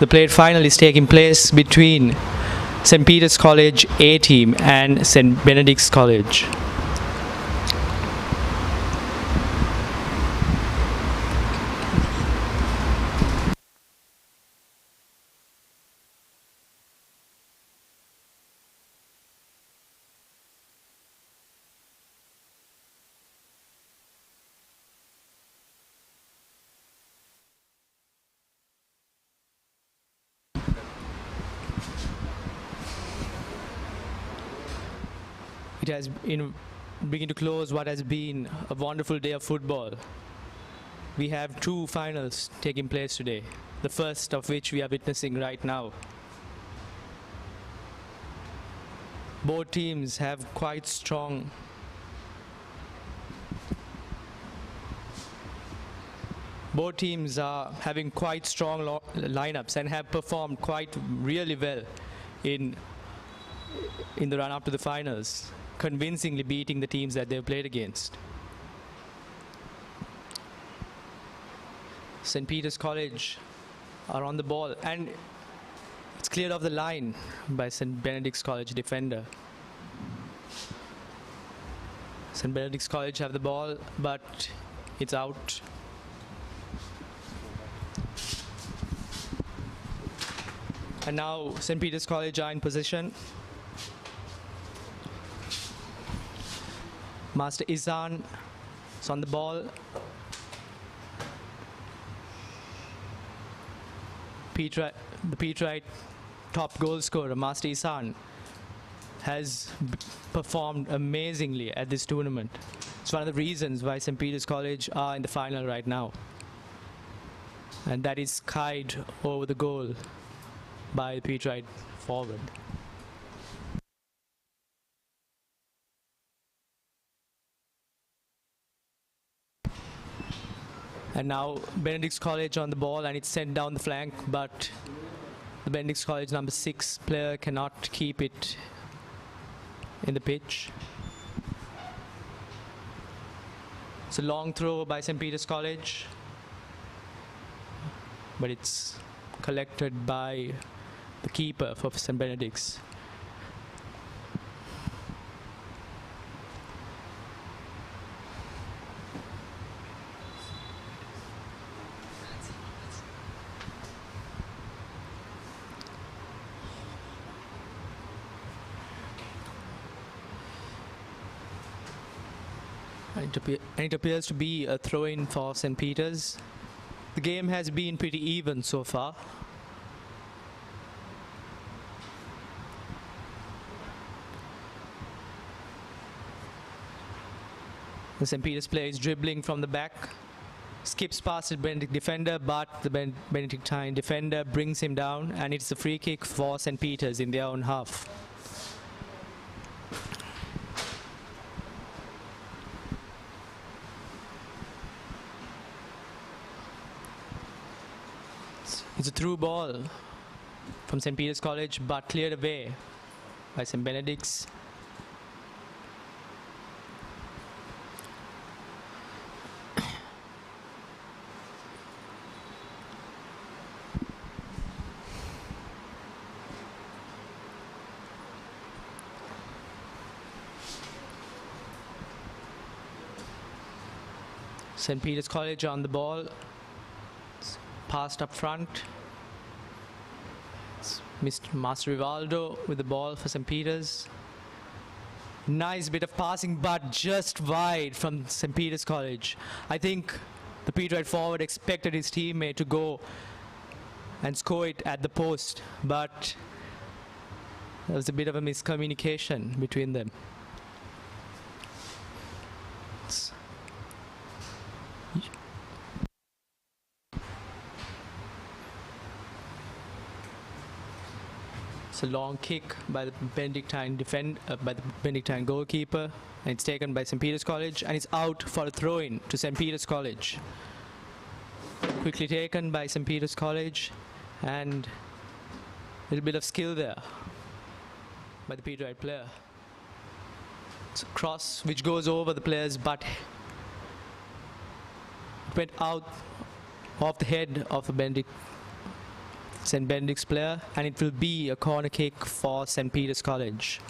The plate final is taking place between St. Peter's College A team and St. Benedict's College. It has begin to close what has been a wonderful day of football. We have two finals taking place today, the first of which we are witnessing right now. Both teams have quite strong Both teams are having quite strong lineups and have performed quite really well in the run-up to the finals, convincingly beating the teams that they've played against. St. Peter's College are on the ball, and it's cleared off the line by St. Benedict's College defender. St. Benedict's College have the ball, but it's out. And now St. Peter's College are in position. Master Izan is on the ball. The Peterite top goal scorer, Master Izan, has performed amazingly at this tournament. It's one of the reasons why St. Peter's College are in the final right now. And that is skied over the goal by the Peterite forward. And now Benedict's College on the ball, and it's sent down the flank, but the Benedict's College number 6 player cannot keep it in the pitch. It's a long throw by St. Peter's College, but it's collected by the keeper for St. Benedict's. It appears to be a throw-in for St. Peter's. The game has been pretty even so far. The St. Peter's player is dribbling from the back, skips past the Benedict defender, but the Benedictine defender brings him down, and it's a free kick for St. Peter's in their own half. It's a through ball from St. Peter's College, but cleared away by St. Benedict's. St. Peter's College on the ball. It's passed up front. It's Mr. Master Rivaldo with the ball for St. Peter's. Nice bit of passing, but just wide from St. Peter's College. I think the Peterite forward expected his teammate to go and score it at the post, but there was a bit of a miscommunication between them. It's a long kick by the Benedictine goalkeeper, and it's taken by St. Peter's College, and it's out for a throw-in to St. Peter's College. Quickly taken by St. Peter's College, and a little bit of skill there by the Peterite player. It's a cross which goes over the player's butt. It went out of the head of the Benedict St. Benedict's player, and it will be a corner kick for St. Peter's College.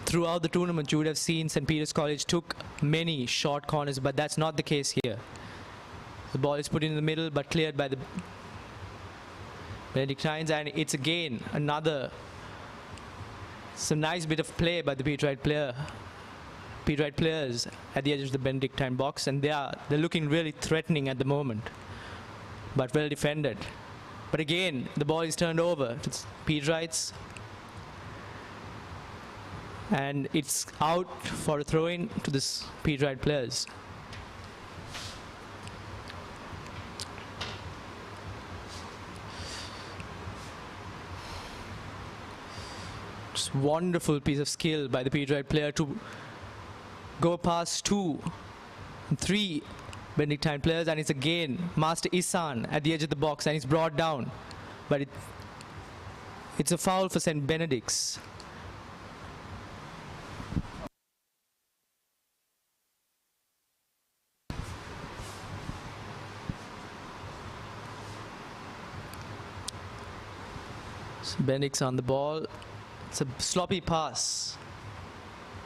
Throughout the tournament, you would have seen St. Peter's College took many short corners, but that's not the case here. The ball is put in the middle, but cleared by the Benedictines, and it's again some nice bit of play by the Peterite players at the edge of the Benedictine box, and they're looking really threatening at the moment, but well defended. But again, the ball is turned over to Peterites, and it's out for a throw-in to the Peterite players. Just wonderful piece of skill by the Peterite player to go past 2, 3 Benedictine players, and it's again Master Isan at the edge of the box, and it's brought down, but it's a foul for St. Benedict's. So Benedict's on the ball. It's a sloppy pass,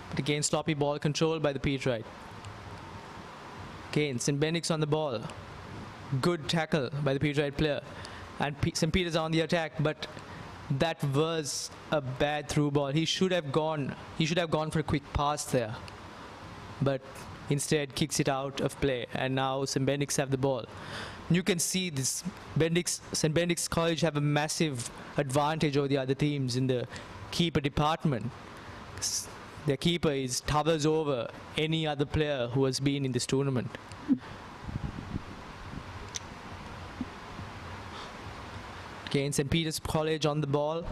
but again sloppy ball control by the Peterite. Again, St. Benedict's on the ball. Good tackle by the Peterite player, and St. Peter's on the attack, but that was a bad through ball. He should have gone for a quick pass there, but instead kicks it out of play, and now St. Benedict's have the ball. You can see this St. Benedict's College have a massive advantage over the other teams in the keeper department. Their keeper towers over any other player who has been in this tournament. Again, St. Peter's College on the ball.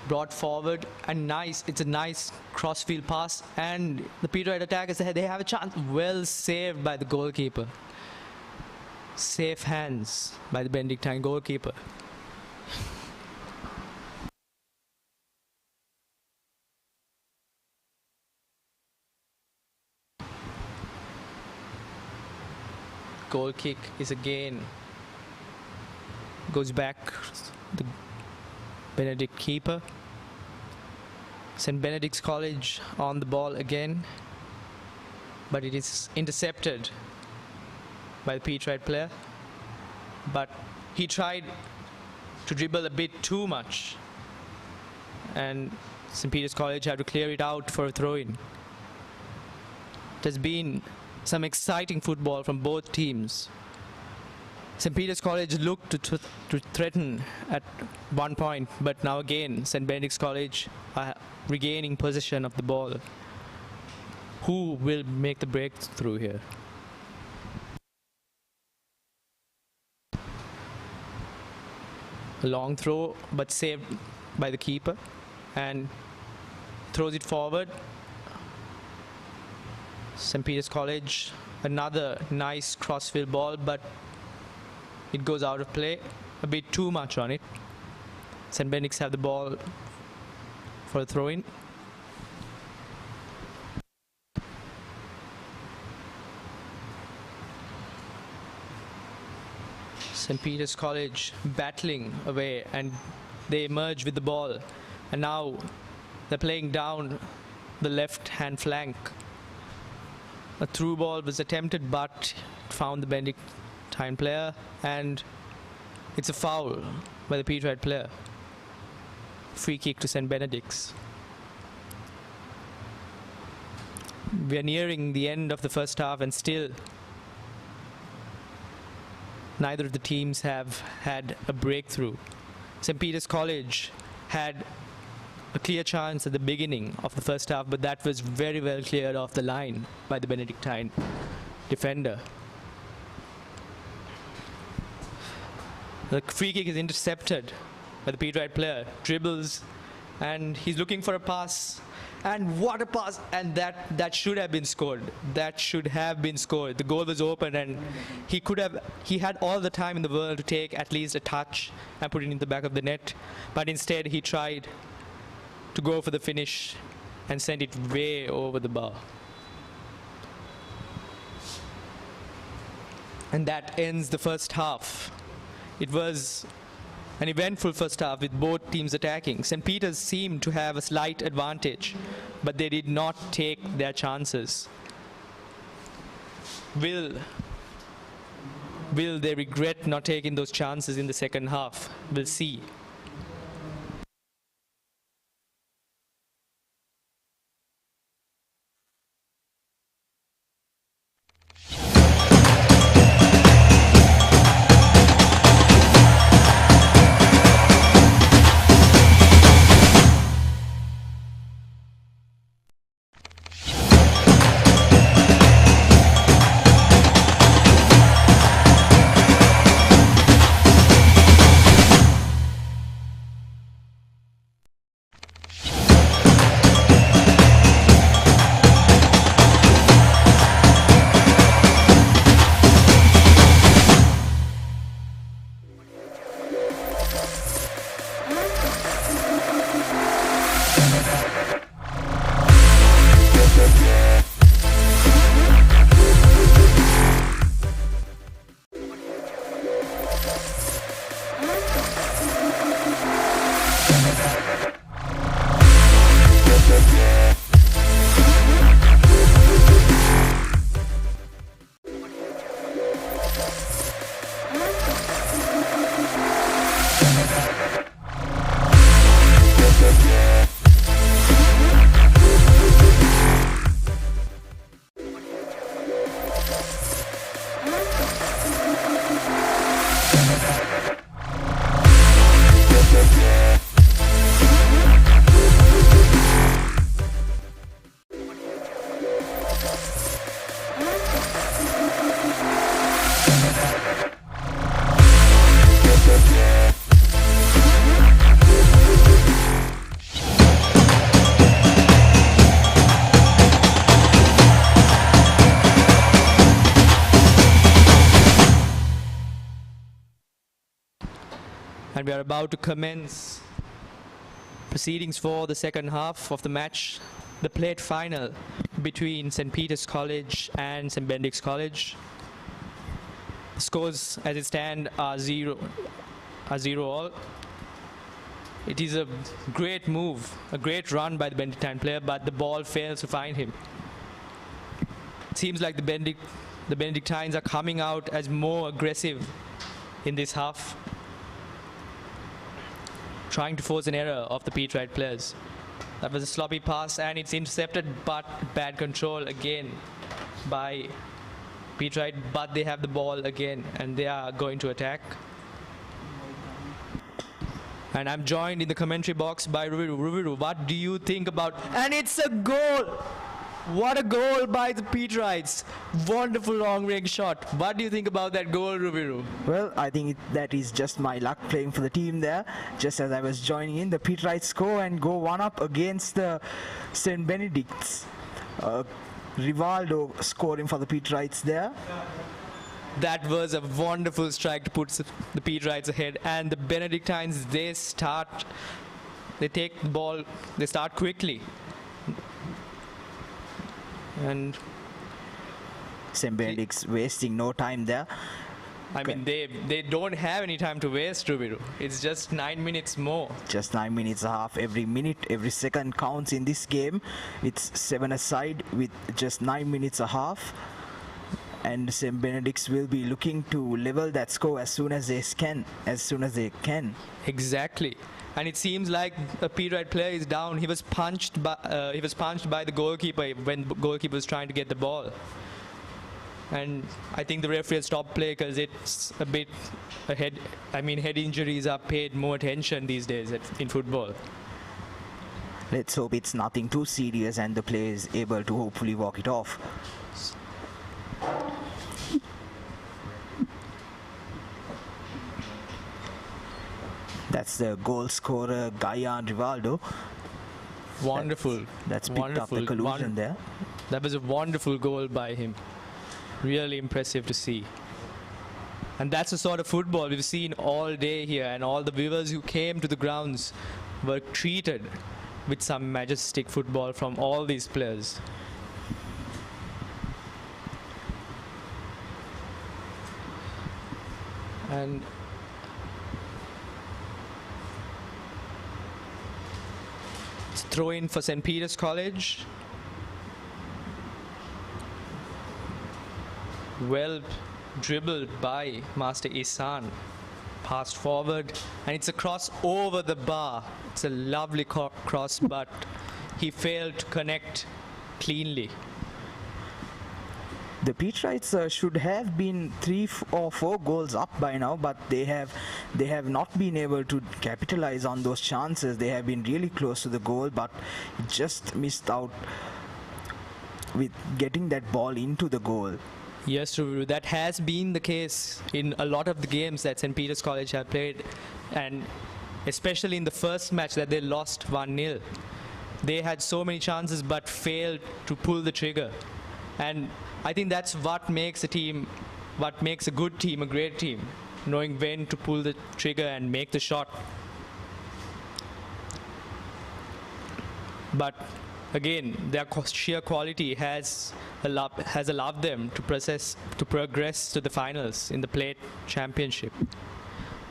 Brought forward, and it's a nice crossfield pass, and the Peterite attackers, they have a chance. Well saved by the goalkeeper. Safe hands by the Benedictine goalkeeper. Goal kick is again goes back the Benedict keeper. St. Benedict's College on the ball again, but it is intercepted by the Peterite player, but he tried to dribble a bit too much, and St. Peter's College had to clear it out for a throw-in. There's been some exciting football from both teams. St. Peter's College looked to threaten at one point, but now again St. Benedict's College are regaining possession of the ball. Who will make the breakthrough here? A long throw, but saved by the keeper, and throws it forward. St. Peter's College, another nice crossfield ball, but it goes out of play. A bit too much on it. St. Benedict's have the ball for a throw-in. St. Peter's College battling away, and they emerge with the ball, and now they're playing down the left-hand flank. A through ball was attempted, but found the Benedictine player, and it's a foul by the Peterite player. Free kick to St. Benedict's. We are nearing the end of the first half, and still neither of the teams have had a breakthrough. St. Peter's College had a clear chance at the beginning of the first half, but that was very well cleared off the line by the Benedictine defender. The free kick is intercepted by the Peterite player. Dribbles, and he's looking for a pass. And what a pass! And that should have been scored. That should have been scored. The goal was open, and he had all the time in the world to take at least a touch and put it in the back of the net. But instead, he tried to go for the finish and send it way over the bar. And that ends the first half. It was an eventful first half with both teams attacking. St. Peter's seemed to have a slight advantage, but they did not take their chances. Will they regret not taking those chances in the second half? We'll see. And we are about to commence proceedings for the second half of the match, the plate final between St. Peter's College and St. Benedict's College. The scores as it stand are 0 all. It is a great move, a great run by the Benedictine player, but the ball fails to find him. It seems like the Benedictines are coming out as more aggressive in this half, trying to force an error of the Peterite players. That was a sloppy pass and it's intercepted, but bad control again by Peterite, but they have the ball again and they are going to attack. And I'm joined in the commentary box by Ruviru. Ruviru, what do you think about... And it's a goal! What a goal by the Peterites. Wonderful long-range shot. What do you think about that goal, Ruviru? Well, I think that is just my luck playing for the team there. Just as I was joining in, the Peterites score and go 1-up against the St. Benedict's. Rivaldo scoring for the Peterites there. That was a wonderful strike to put the Peterites ahead. And the Benedictines, they take the ball, they start quickly. And St. Benedict's wasting no time there. I mean, they don't have any time to waste, Rubiru. It's just 9 minutes more. Just 9 minutes and a half. Every minute, every second counts in this game. It's 7 aside with just 9 minutes and a half. And St. Benedict's will be looking to level that score as soon as they can. Exactly. And it seems like a Peterite player is down. He was punched by the goalkeeper when the goalkeeper was trying to get the ball. And I think the referee has stopped play because it's a bit ahead. I mean, head injuries are paid more attention these days in football. Let's hope it's nothing too serious and the player is able to hopefully walk it off. That's the goal scorer, Gayan Rivaldo. Wonderful. That's picked up the collusion there. That was a wonderful goal by him. Really impressive to see. And that's the sort of football we've seen all day here, and all the viewers who came to the grounds were treated with some majestic football from all these players. And it's throw in for St. Peter's College. Well dribbled by Master Isan. Passed forward, and it's a cross over the bar. It's a lovely cross, but he failed to connect cleanly. The Petrites should have been 3 or 4 goals up by now, but they have not been able to capitalize on those chances. They have been really close to the goal, but just missed out with getting that ball into the goal. Yes, Ruru, that has been the case in a lot of the games that St. Peter's College have played, and especially in the first match that they lost 1-0. They had so many chances but failed to pull the trigger. And I think that's what makes a team, what makes a good team a great team, knowing when to pull the trigger and make the shot. But again, their sheer quality has allowed them to progress to the finals in the Plate Championship.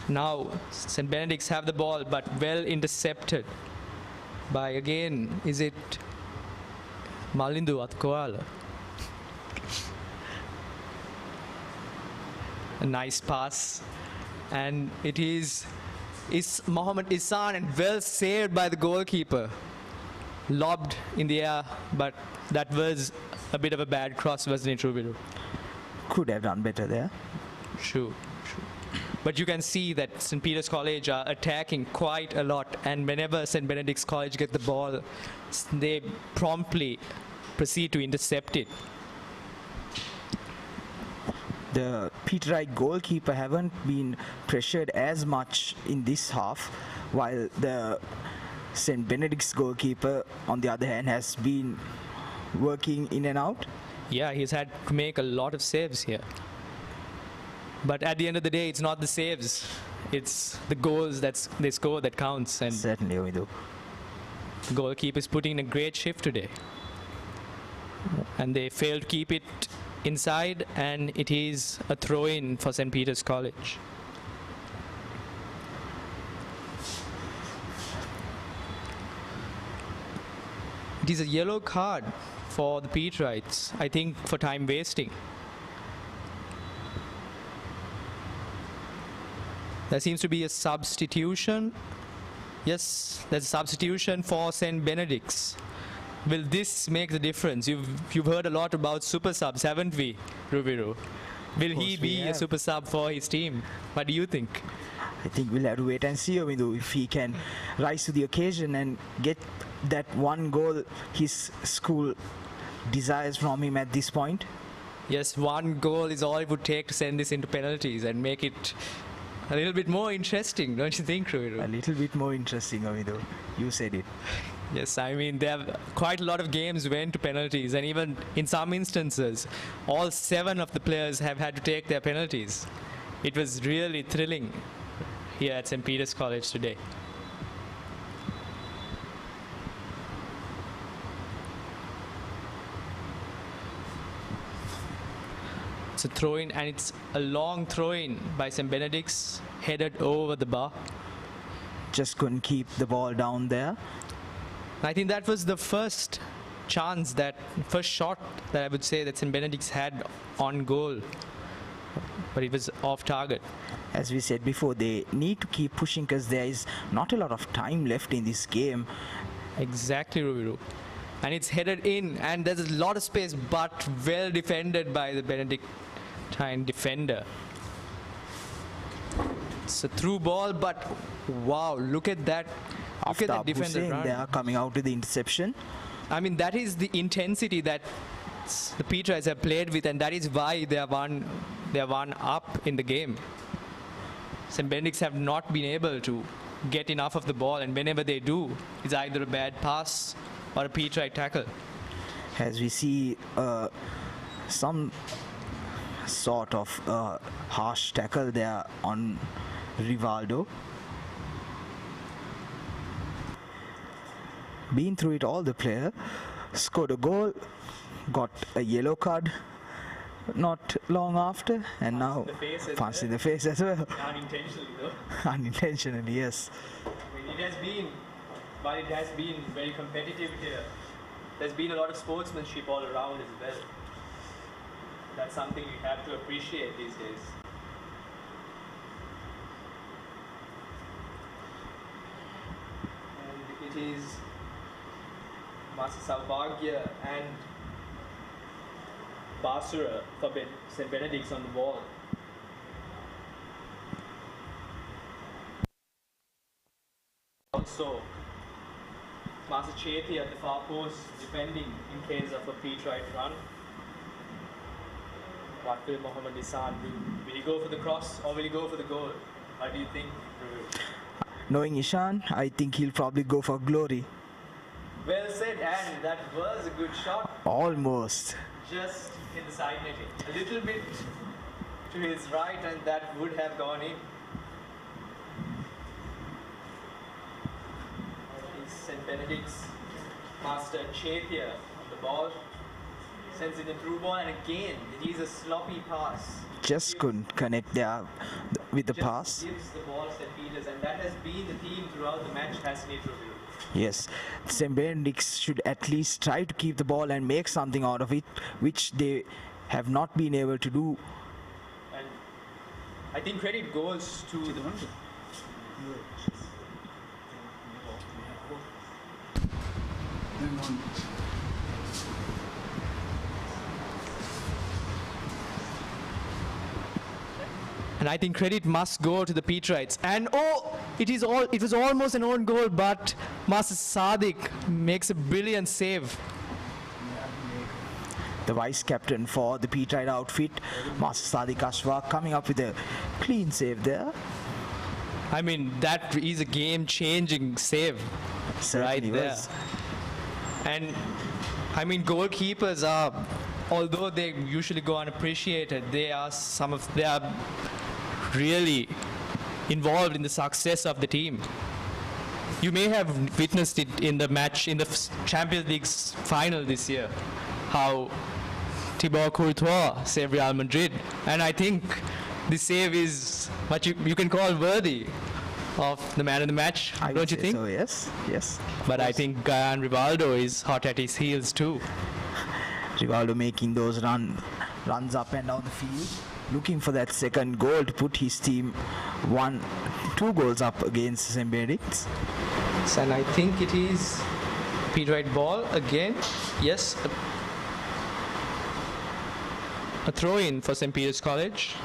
Now, St. Benedict's have the ball, but well intercepted by, again, is it Malindu Atkoala? A nice pass, and it is Mohammed Isan, and well saved by the goalkeeper. Lobbed in the air, but that was a bit of a bad cross, wasn't it, Rubiru? Could have done better there. True. But you can see that St. Peter's College are attacking quite a lot, and whenever St. Benedict's College get the ball, they promptly proceed to intercept it. The Peterite goalkeeper haven't been pressured as much in this half, while the St. Benedict's goalkeeper, on the other hand, has been working in and out. Yeah, he's had to make a lot of saves here. But at the end of the day, it's not the saves, it's the goals that they score that counts. And certainly, we do. The goalkeeper is putting in a great shift today. And they failed to keep it inside, and it is a throw-in for St. Peter's College. It is a yellow card for the Peterites, I think, for time wasting. There seems to be a substitution. Yes, there's a substitution for St. Benedict's. Will this make the difference? You've heard a lot about super subs, haven't we, Rubiru? Will he be a super sub for his team? What do you think? I think we'll have to wait and see, Amindu, if he can rise to the occasion and get that one goal his school desires from him at this point. Yes, one goal is all it would take to send this into penalties and make it a little bit more interesting, don't you think, Rubiru? A little bit more interesting, Amindu. You said it. Yes, I mean, there have quite a lot of games went to penalties, and even in some instances, all 7 of the players have had to take their penalties. It was really thrilling here at St. Peter's College today. It's a throw-in, and it's a long throw-in by St. Benedict's, headed over the bar. Just couldn't keep the ball down there. I think that was the first chance, that first shot that I would say that St. Benedict's had on goal, but it was off target. As we said before, they need to keep pushing because there is not a lot of time left in this game. Exactly, Rubiru. And it's headed in, and there's a lot of space, but well defended by the Benedictine defender. It's a through ball, but wow, look at that. Look at that defender run. They are coming out with the interception. I mean, that is the intensity that the Peterites have played with, and that is why they are one up in the game. St. Benedict's have not been able to get enough of the ball, and whenever they do, it's either a bad pass or a Peterite tackle. As we see some sort of harsh tackle there on Rivaldo. Been through it all, the player scored a goal, got a yellow card, not long after, and now in the face as punch in well. the face as well. Unintentionally though. Unintentionally, yes. I mean, it has been very competitive here. There's been a lot of sportsmanship all around as well. That's something we have to appreciate these days. And it is Master Salvagya and Basura for St. Benedict's on the ball. Also, Master Chethi at the far post defending in case of a Peterite run. What will Mohammad Nissan do? Will he go for the cross or will he go for the goal? What do you think, Praveen? Knowing Ishan, I think he'll probably go for glory. Well said, and that was a good shot, Almost. just in the side netting. A little bit to his right, and that would have gone in. It's St. Benedict's Master Chetia on the ball. Sends in a through ball, and again, it is a sloppy pass. Just couldn't connect there with the Just pass. gives the ball St. Peters, and that has been the theme throughout the match, hasn't it, Ravi? Yes, St. Benedict's should at least try to keep the ball and make something out of it, which they have not been able to do. And I think credit goes to the And I think credit must go to the Peterites. And it was almost an own goal, but Master Sadiq makes a brilliant save. The vice captain for the Peterite outfit, Master Sadiq Ashfaq, coming up with a clean save there. I mean, that is a game-changing save Certainly right there. was. And I mean, goalkeepers are, although they usually go unappreciated, they are really involved in the success of the team. You may have witnessed it in the match in the Champions League's final this year, how Thibaut Courtois saved Real Madrid, and I think this save is what you can call worthy of the man of the match, I would don't you say think? So, yes, yes. But I think Gayan Rivaldo is hot at his heels too. Rivaldo making those runs up and down the field, looking for that second goal to put his team 2 goals up against St. Benedict's. And I think it is Peterite ball again. Yes, a throw-in for St. Peter's College.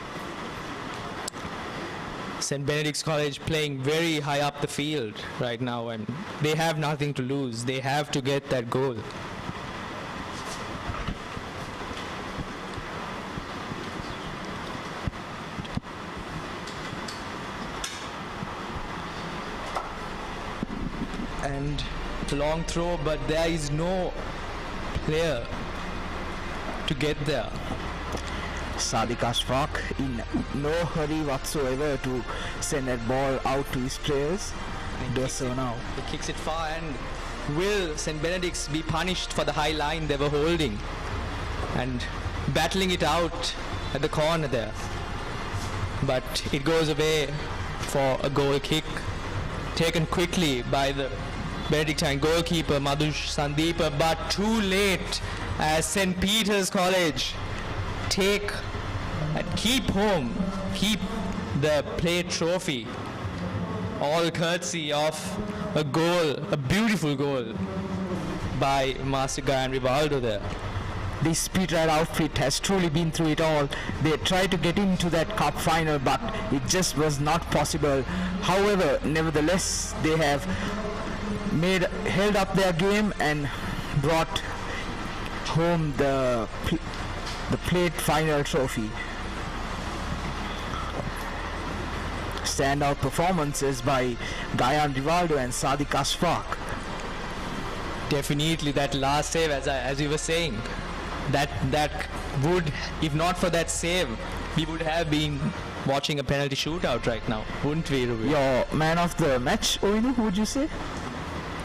St. Benedict's College playing very high up the field right now, and they have nothing to lose. They have to get that goal. And long throw, but there is no player to get there. Sadiq Ashfaq in no hurry whatsoever to send that ball out to his players. He does so now. He kicks it far, and will St. Benedict's be punished for the high line they were holding and battling it out at the corner there? But it goes away for a goal kick taken quickly by the Benedictine goalkeeper Madhush Sandeepa, but too late as St. Peter's College keep the plate trophy, all courtesy of a goal, a beautiful goal by Master Gayan Rivaldo there. This Peterite outfit has truly been through it all. They tried to get into that cup final, but it just was not possible. However, nevertheless, they have held up their game and brought home the plate final trophy. Standout performances by Gayan Rivaldo and Sadiq Ashfaq. Definitely that last save, as we were saying, that would, if not for that save, we would have been watching a penalty shootout right now, wouldn't we, Ruby? Your man of the match, Oinu, who would you say?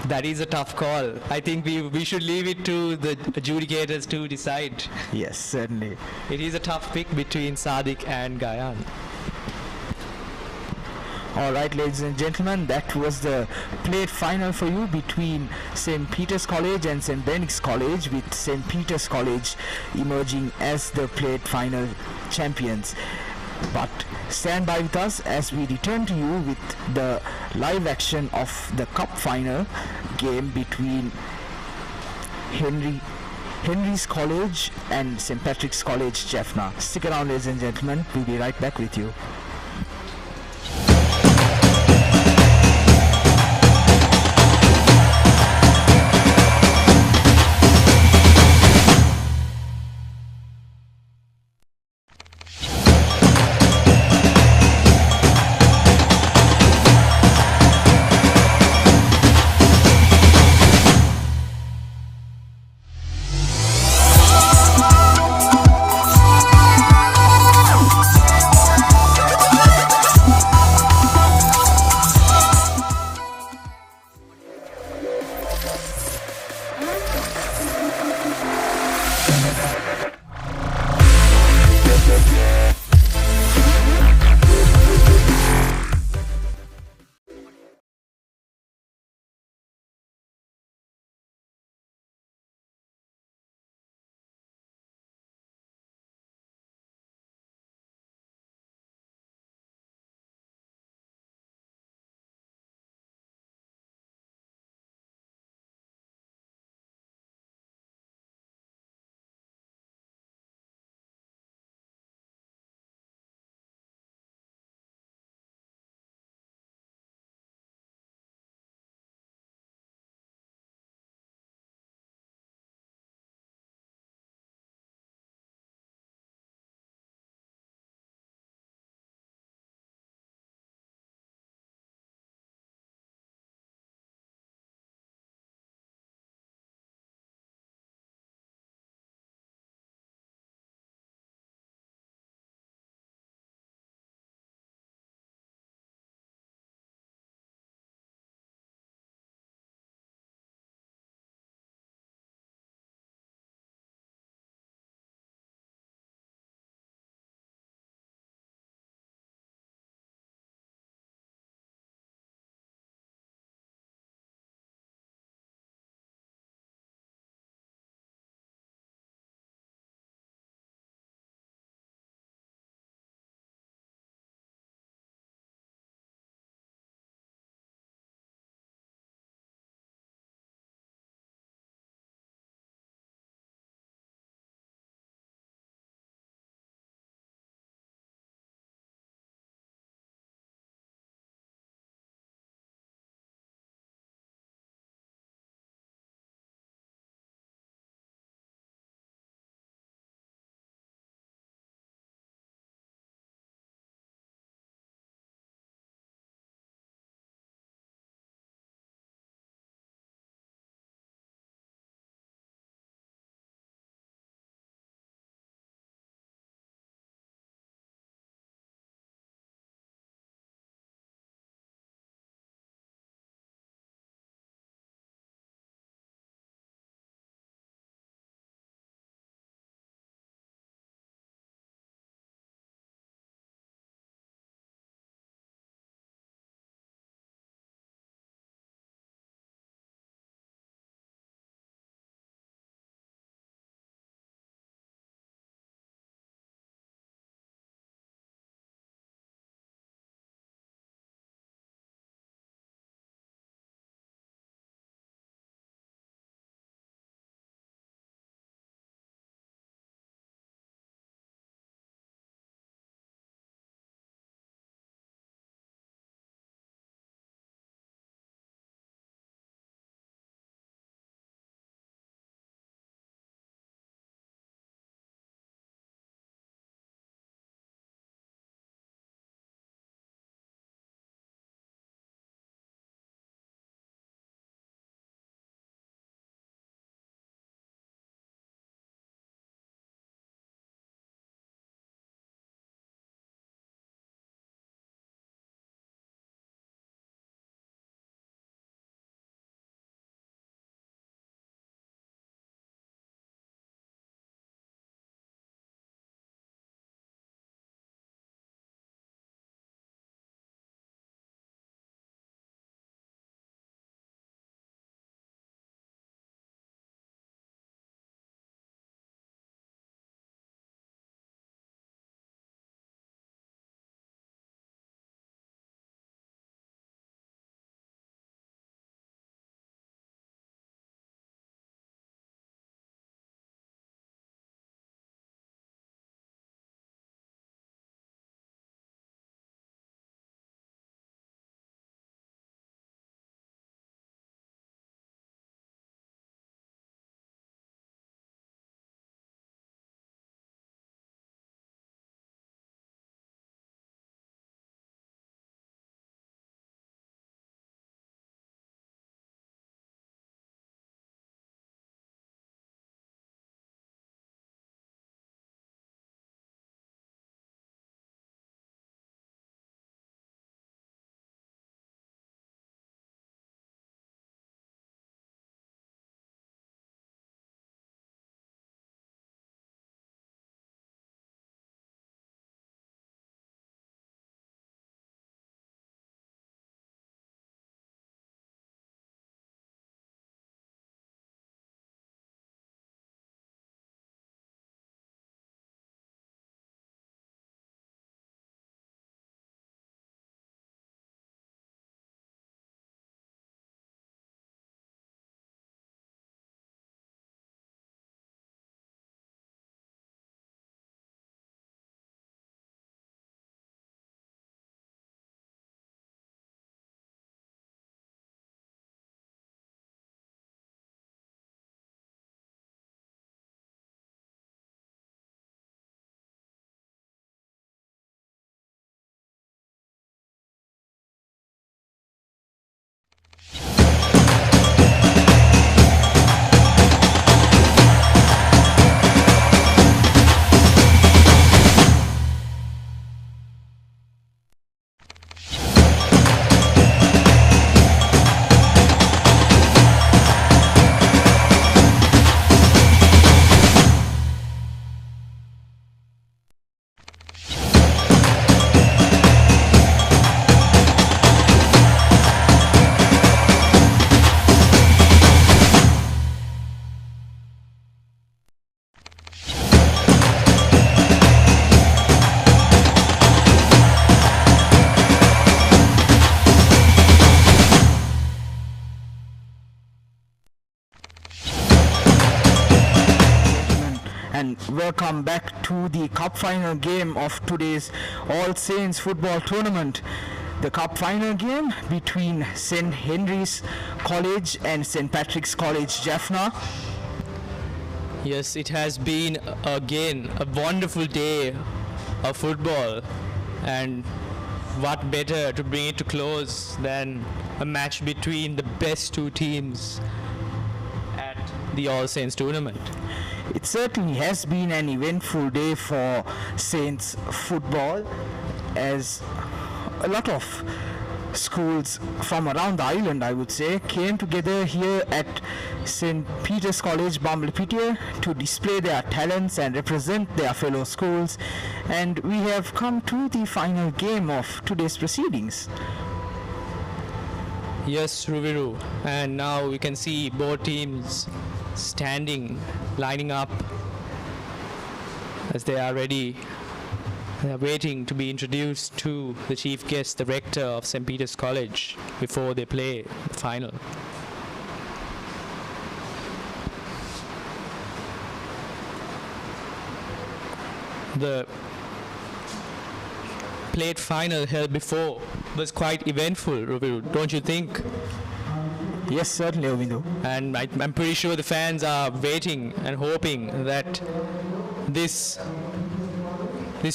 That is a tough call. I think we should leave it to the adjudicators to decide. Yes, certainly. It is a tough pick between Sadiq and Gayan. All right, ladies and gentlemen, that was the plate final for you between St. Peter's College and St. Benedict's College, with St. Peter's College emerging as the plate final champions. But stand by with us as we return to you with the live action of the cup final game between Henry's College and St. Patrick's College, Jaffna. Stick around, ladies and gentlemen. We'll be right back with you. and welcome back to the cup final game of today's All Saints football tournament. The cup final game between St. Henry's College and St. Patrick's College, Jaffna. Yes, it has been again a wonderful day of football, and what better to bring it to close than a match between the best two teams at the All Saints tournament. It certainly has been an eventful day for Saints football, as a lot of schools from around the island, I would say, came together here at St. Peter's College, Bambalapitiya, to display their talents and represent their fellow schools. And we have come to the final game of today's proceedings. Yes, Ruviru, and now we can see both teams standing, lining up as they are ready. They are waiting to be introduced to the chief guest, the rector of St. Peter's College, before they play the final. The played final held before was quite eventful, Ruviru, don't you think? Yes, certainly, Ovindu. And I'm pretty sure the fans are waiting and hoping that this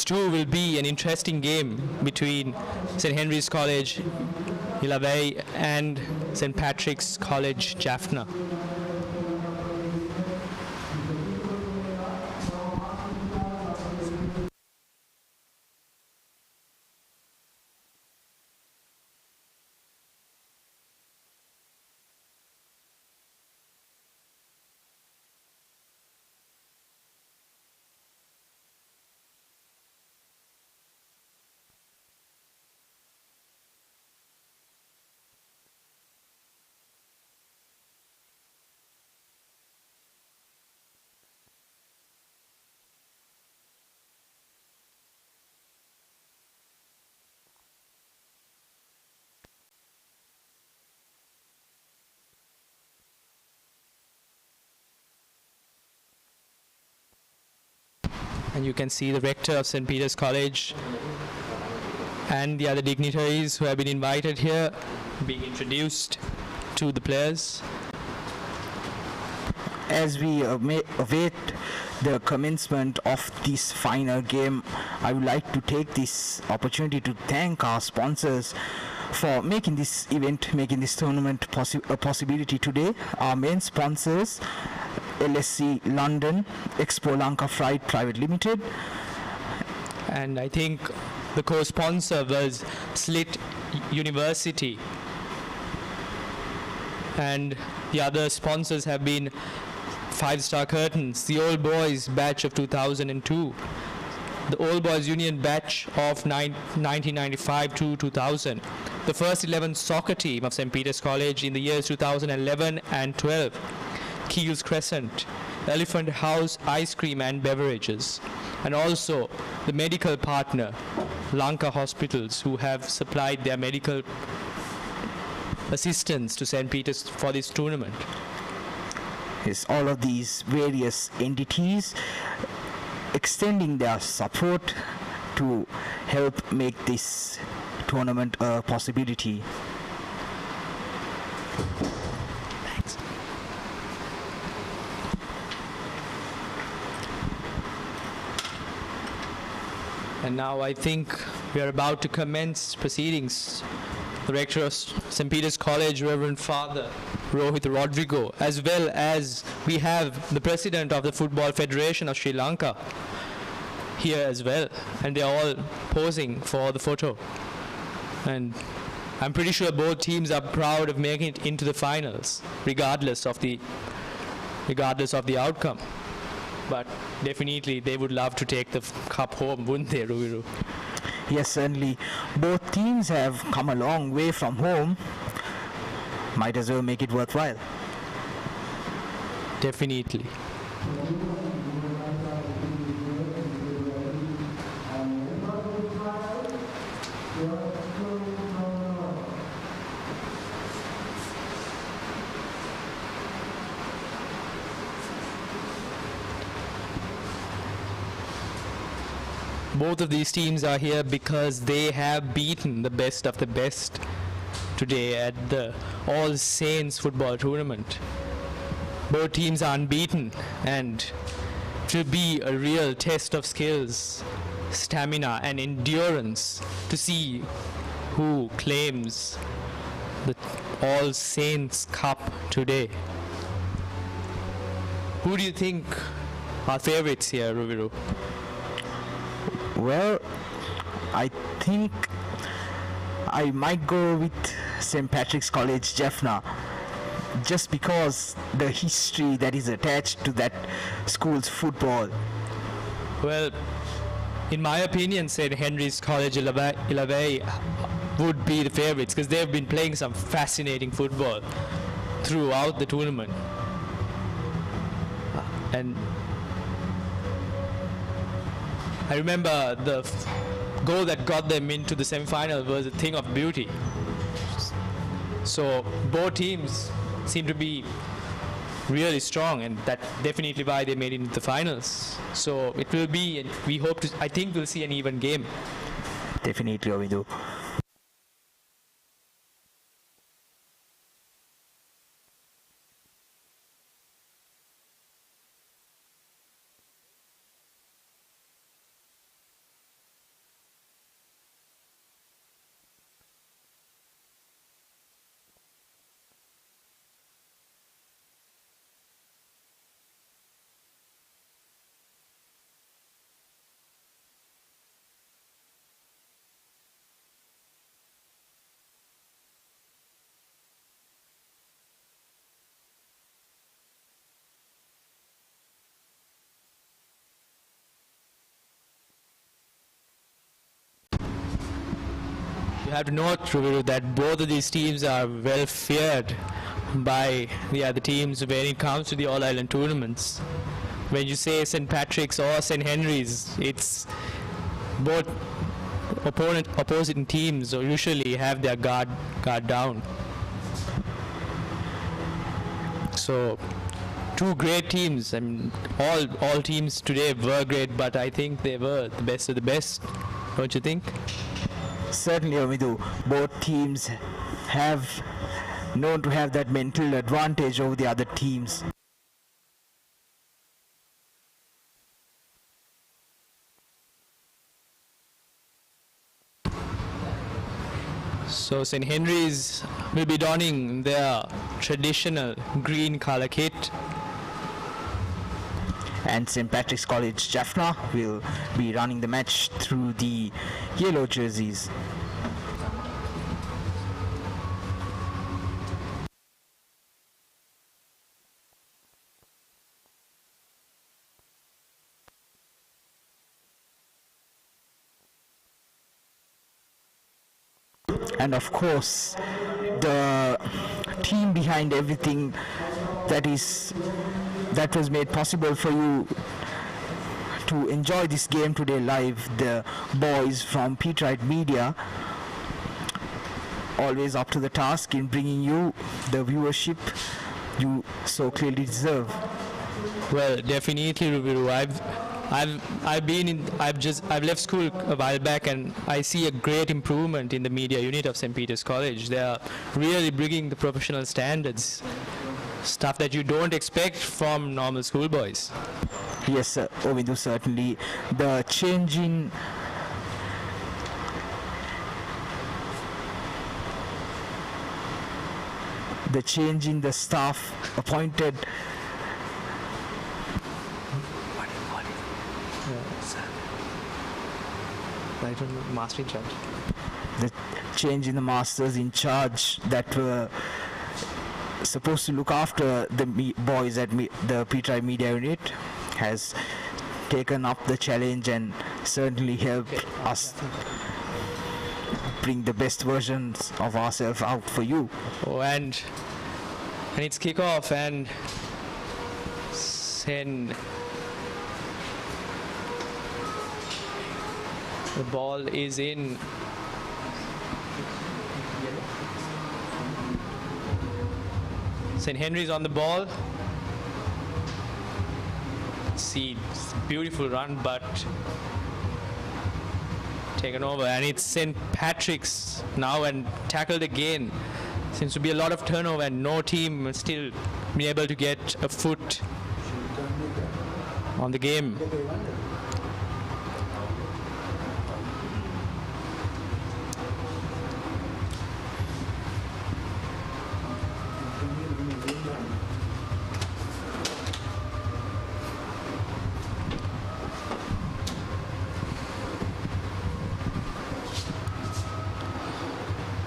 too will be an interesting game between St. Henry's College, Ilavai, and St. Patrick's College, Jaffna. And you can see the rector of St. Peter's College and the other dignitaries who have been invited here being introduced to the players. As we await the commencement of this final game, I would like to take this opportunity to thank our sponsors for making this event, making this tournament a possibility today. Our main sponsors, LSC London, Expo Lanka Freight Private Limited. And I think the co-sponsor was Slit University. And the other sponsors have been Five Star Curtains, the Old Boys batch of 2002, the Old Boys Union batch of 1995 to 2000, the first 11 soccer team of St. Peter's College in the years 2011 and 12, Keels Crescent, Elephant House Ice Cream and Beverages, and also the medical partner, Lanka Hospitals, who have supplied their medical assistance to St. Peter's for this tournament. Yes, all of these various entities extending their support to help make this tournament a possibility. Thanks. And now I think we are about to commence proceedings. The rector of St. Peter's College, Reverend Father Rohit Rodrigo, as well as we have the president of the Football Federation of Sri Lanka here as well, and they are all posing for the photo. And I'm pretty sure both teams are proud of making it into the finals, regardless of the outcome. But definitely they would love to take the cup home, wouldn't they, Ruviru? Yes, certainly. Both teams have come a long way from home. Might as well make it worthwhile. Definitely. both of these teams are here because they have beaten the best of the best today at the All Saints football tournament. Both teams are unbeaten, and it will be a real test of skills, stamina and endurance to see who claims the All Saints Cup today. Who do you think are favorites here, Ruviru? Well, I think I might go with St. Patrick's College Jaffna, just because the history that is attached to that school's football. Well, in my opinion, St. Henry's College Illawarra would be the favorites because they've been playing some fascinating football throughout the tournament. And I remember the goal that got them into the semi-final was a thing of beauty. So both teams seem to be really strong, and that definitely why they made it into the finals. So it will be, and we hope to, I think we'll see an even game. Definitely, Ovidu. You have to note, Ruviru, that both of these teams are well feared by the other teams when it comes to the All-Ireland tournaments. When you say St. Patrick's or St. Henry's, it's both opposing teams usually have their guard down. So two great teams. I mean, all teams today were great, but I think they were the best of the best. Don't you think? Certainly, Ovidu. Both teams have known to have that mental advantage over the other teams. So St. Henry's will be donning their traditional green color kit. And St. Patrick's College Jaffna will be running the match through the yellow jerseys. And of course, the team behind everything that was made possible for you to enjoy this game today live, the boys from Peterite Media, always up to the task in bringing you the viewership you so clearly deserve. Well, definitely, Rubiru. I've left school a while back, and I see a great improvement in the media unit of St. Peter's College. They are really bringing the professional standards, stuff that you don't expect from normal schoolboys. Yes, sir. Ovindu, certainly the change in the staff appointed. I don't know, master in charge. The change in the masters in charge that were supposed to look after the boys at the Peterite Media Unit has taken up the challenge and certainly helped us bring the best versions of ourselves out for you. Oh, and it's kickoff, and send the ball is in. St. Henry's on the ball. See, beautiful run, but taken over, and it's St. Patrick's now and tackled again. Seems to be a lot of turnover, and no team has still been able to get a foot on the game.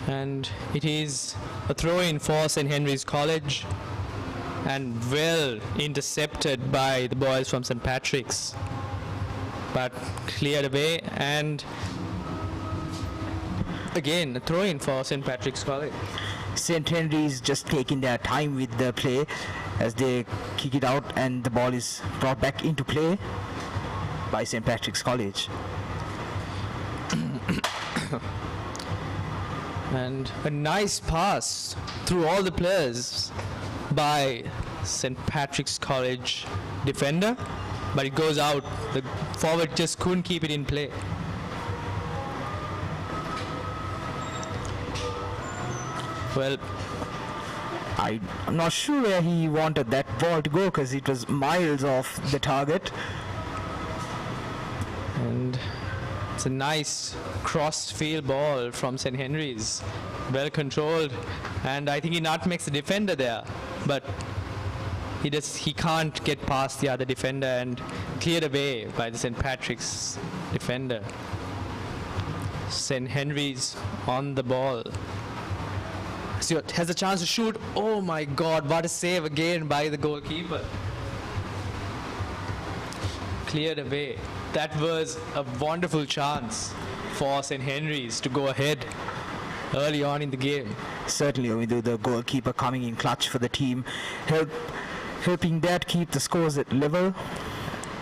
And it is a throw-in for St. Henry's College, and well intercepted by the boys from St. Patrick's, but cleared away, and again a throw-in for St. Patrick's College. St. Henry's just taking their time with the play as they kick it out, and the ball is brought back into play by St. Patrick's College. And a nice pass through all the players by St. Patrick's College defender, but it goes out. The forward just couldn't keep it in play. Well, I'm not sure where he wanted that ball to go because it was miles off the target. and it's a nice cross-field ball from St. Henry's. Well controlled, and I think he nutmegs the defender there, but he can't get past the other defender, and cleared away by the St. Patrick's defender. St. Henry's on the ball. Stewart has a chance to shoot. Oh my God, what a save again by the goalkeeper. Cleared away. That was a wonderful chance for St. Henry's to go ahead early on in the game. Certainly, with the goalkeeper coming in clutch for the team, helping that keep the scores at level.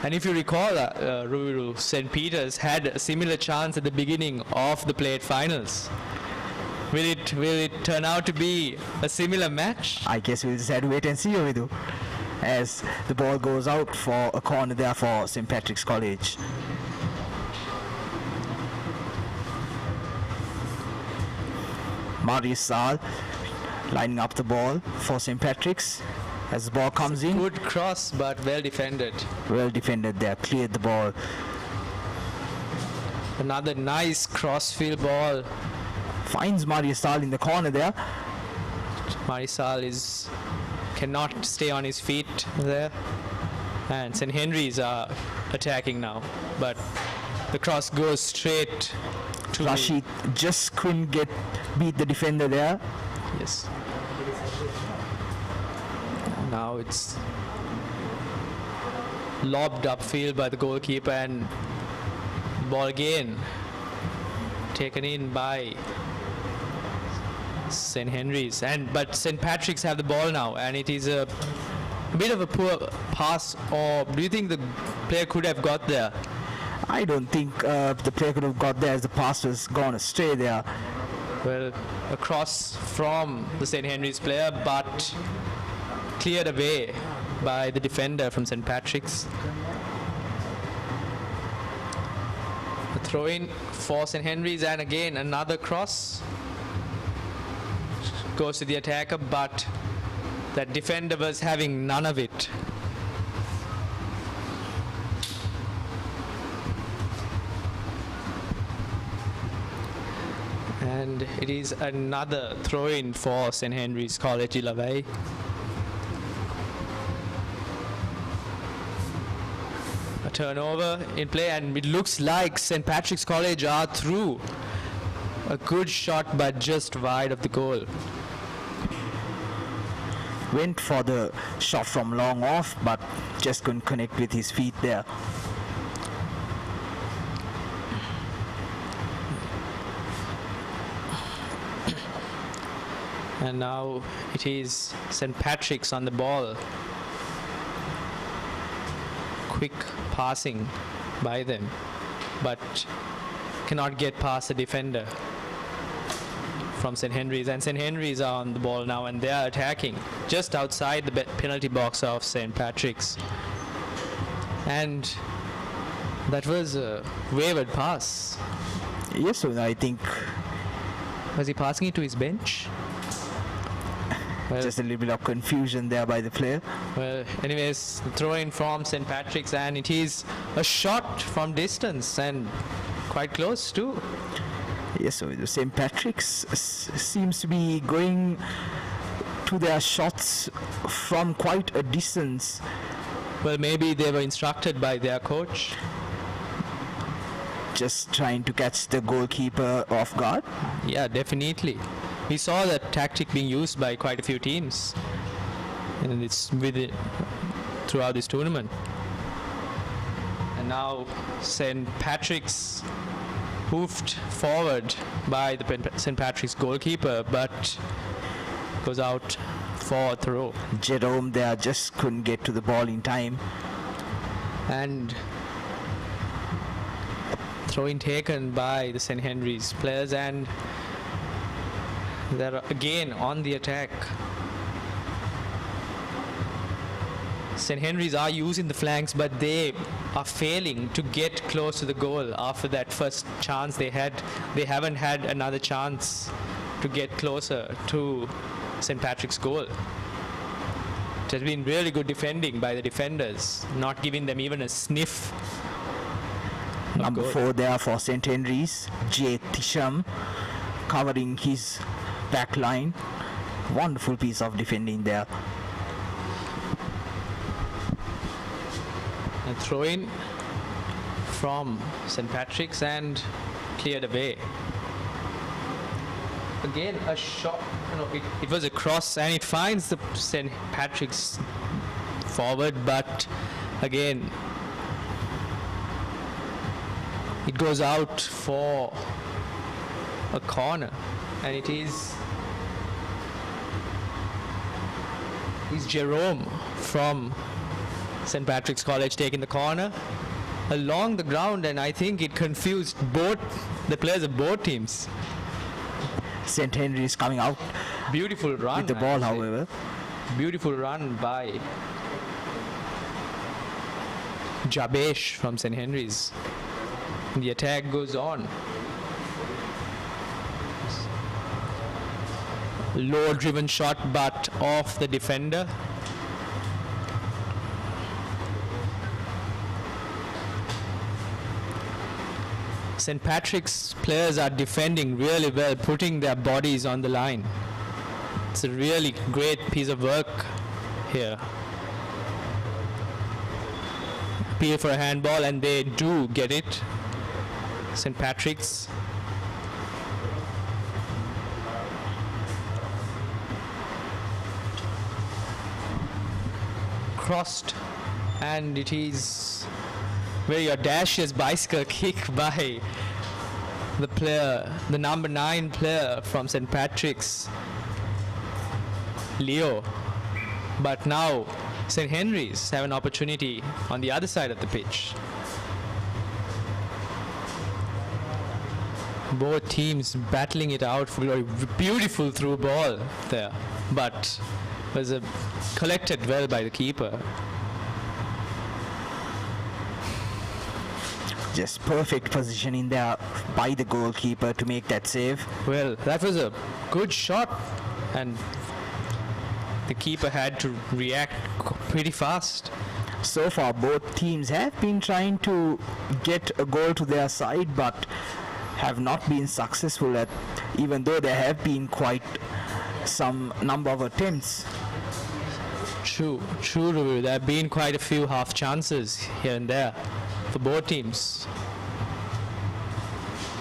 And if you recall, Ruru, St. Peter's had a similar chance at the beginning of the plate finals. Will it turn out to be a similar match? I guess we'll just have to wait and see, Ovidu, as the ball goes out for a corner there for St. Patrick's College. Marius Saal lining up the ball for St. Patrick's as the ball comes in. Good cross, but well defended. Well defended there, cleared the ball. Another nice crossfield ball. Finds Marius Saal in the corner there. Marisal cannot stay on his feet there. And St. Henry's are attacking now, but the cross goes straight to Rashid just couldn't beat the defender there. Yes. Now it's lobbed upfield by the goalkeeper, and ball again taken in by St. Henry's, but St. Patrick's have the ball now, and it is a bit of a poor pass. Or do you think the player could have got there? I don't think the player could have got there as the pass was gone astray there. Well, a cross from the St. Henry's player, but cleared away by the defender from St. Patrick's. A throw-in for St. Henry's, and again another cross. Goes to the attacker, but that defender was having none of it. And it is another throw-in for St. Henry's College Ilavai. A turnover in play, and it looks like St. Patrick's College are through. A good shot, but just wide of the goal. Went for the shot from long off, but just couldn't connect with his feet there. And now it is St. Patrick's on the ball. Quick passing by them, but cannot get past the defender from St. Henry's. And St. Henry's are on the ball now, and they are attacking just outside the penalty box of St. Patrick's. And that was a wayward pass. Yes, so I think Was he passing it to his bench? Well, just a little bit of confusion there by the player. well, anyways, the throw in from St. Patrick's, and it is a shot from distance and quite close too. Yes, so the St. Patrick's seems to be going to their shots from quite a distance. Well, maybe they were instructed by their coach. Just trying to catch the goalkeeper off guard. Yeah, definitely. We saw that tactic being used by quite a few teams, and it's with it throughout this tournament. And now St. Patrick's hoofed forward by the St. Patrick's goalkeeper, but goes out for a throw. Jerome there just couldn't get to the ball in time. And throw-in taken by the St. Henry's players, and they're again on the attack. St. Henry's are using the flanks, but they are failing to get close to the goal after that first chance they had. They haven't had another chance to get closer to St. Patrick's goal. It has been really good defending by the defenders, not giving them even a sniff. Number goal. 4 there for St. Henry's, J. Tisham, covering his back line. Wonderful piece of defending there. A throw in from St. Patrick's and cleared away. Again, a shot. No, it was a cross and it finds the St. Patrick's forward, but again, it goes out for a corner, and it is Jerome from St. Patrick's College taking the corner along the ground, and I think it confused both the players of both teams. St. Henry's coming out Beautiful run with the I ball, would say. however. Beautiful run by Jabesh from St. Henry's. The attack goes on. Low driven shot, but off the defender. St. Patrick's players are defending really well, putting their bodies on the line. It's a really great piece of work here. Appeal for a handball, and they do get it. St. Patrick's. Crossed, and it is very audacious bicycle kick by the player, the number 9 player from St. Patrick's, Leo. But now St. Henry's have an opportunity on the other side of the pitch. Both teams battling it out for glory. Beautiful through ball there, but was collected well by the keeper. Just perfect positioning there by the goalkeeper to make that save. Well, that was a good shot, and the keeper had to react pretty fast. So far, both teams have been trying to get a goal to their side, but have not been successful at, even though there have been quite some number of attempts. True, Ruru. There have been quite a few half chances here and there for both teams.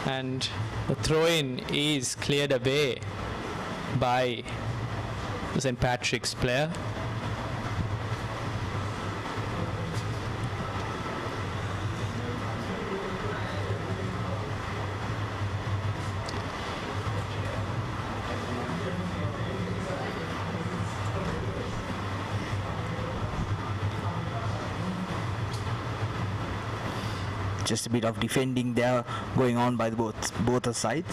And the throw-in is cleared away by the St. Patrick's player. Just a bit of defending there going on by both sides.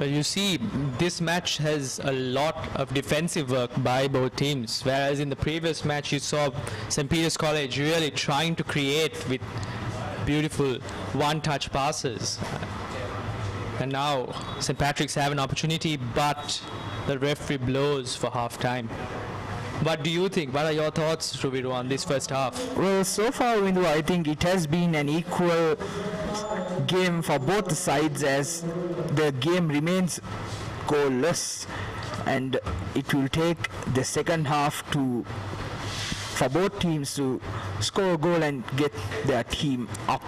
Well, you see, this match has a lot of defensive work by both teams, whereas in the previous match you saw St. Peter's College really trying to create with beautiful one-touch passes. And now St. Patrick's have an opportunity, but the referee blows for half-time. What do you think? What are your thoughts, Rubiru, on this first half? Well, so far, Windu, I think it has been an equal game for both the sides, as the game remains goalless, and it will take the second half for both teams to score a goal and get their team up.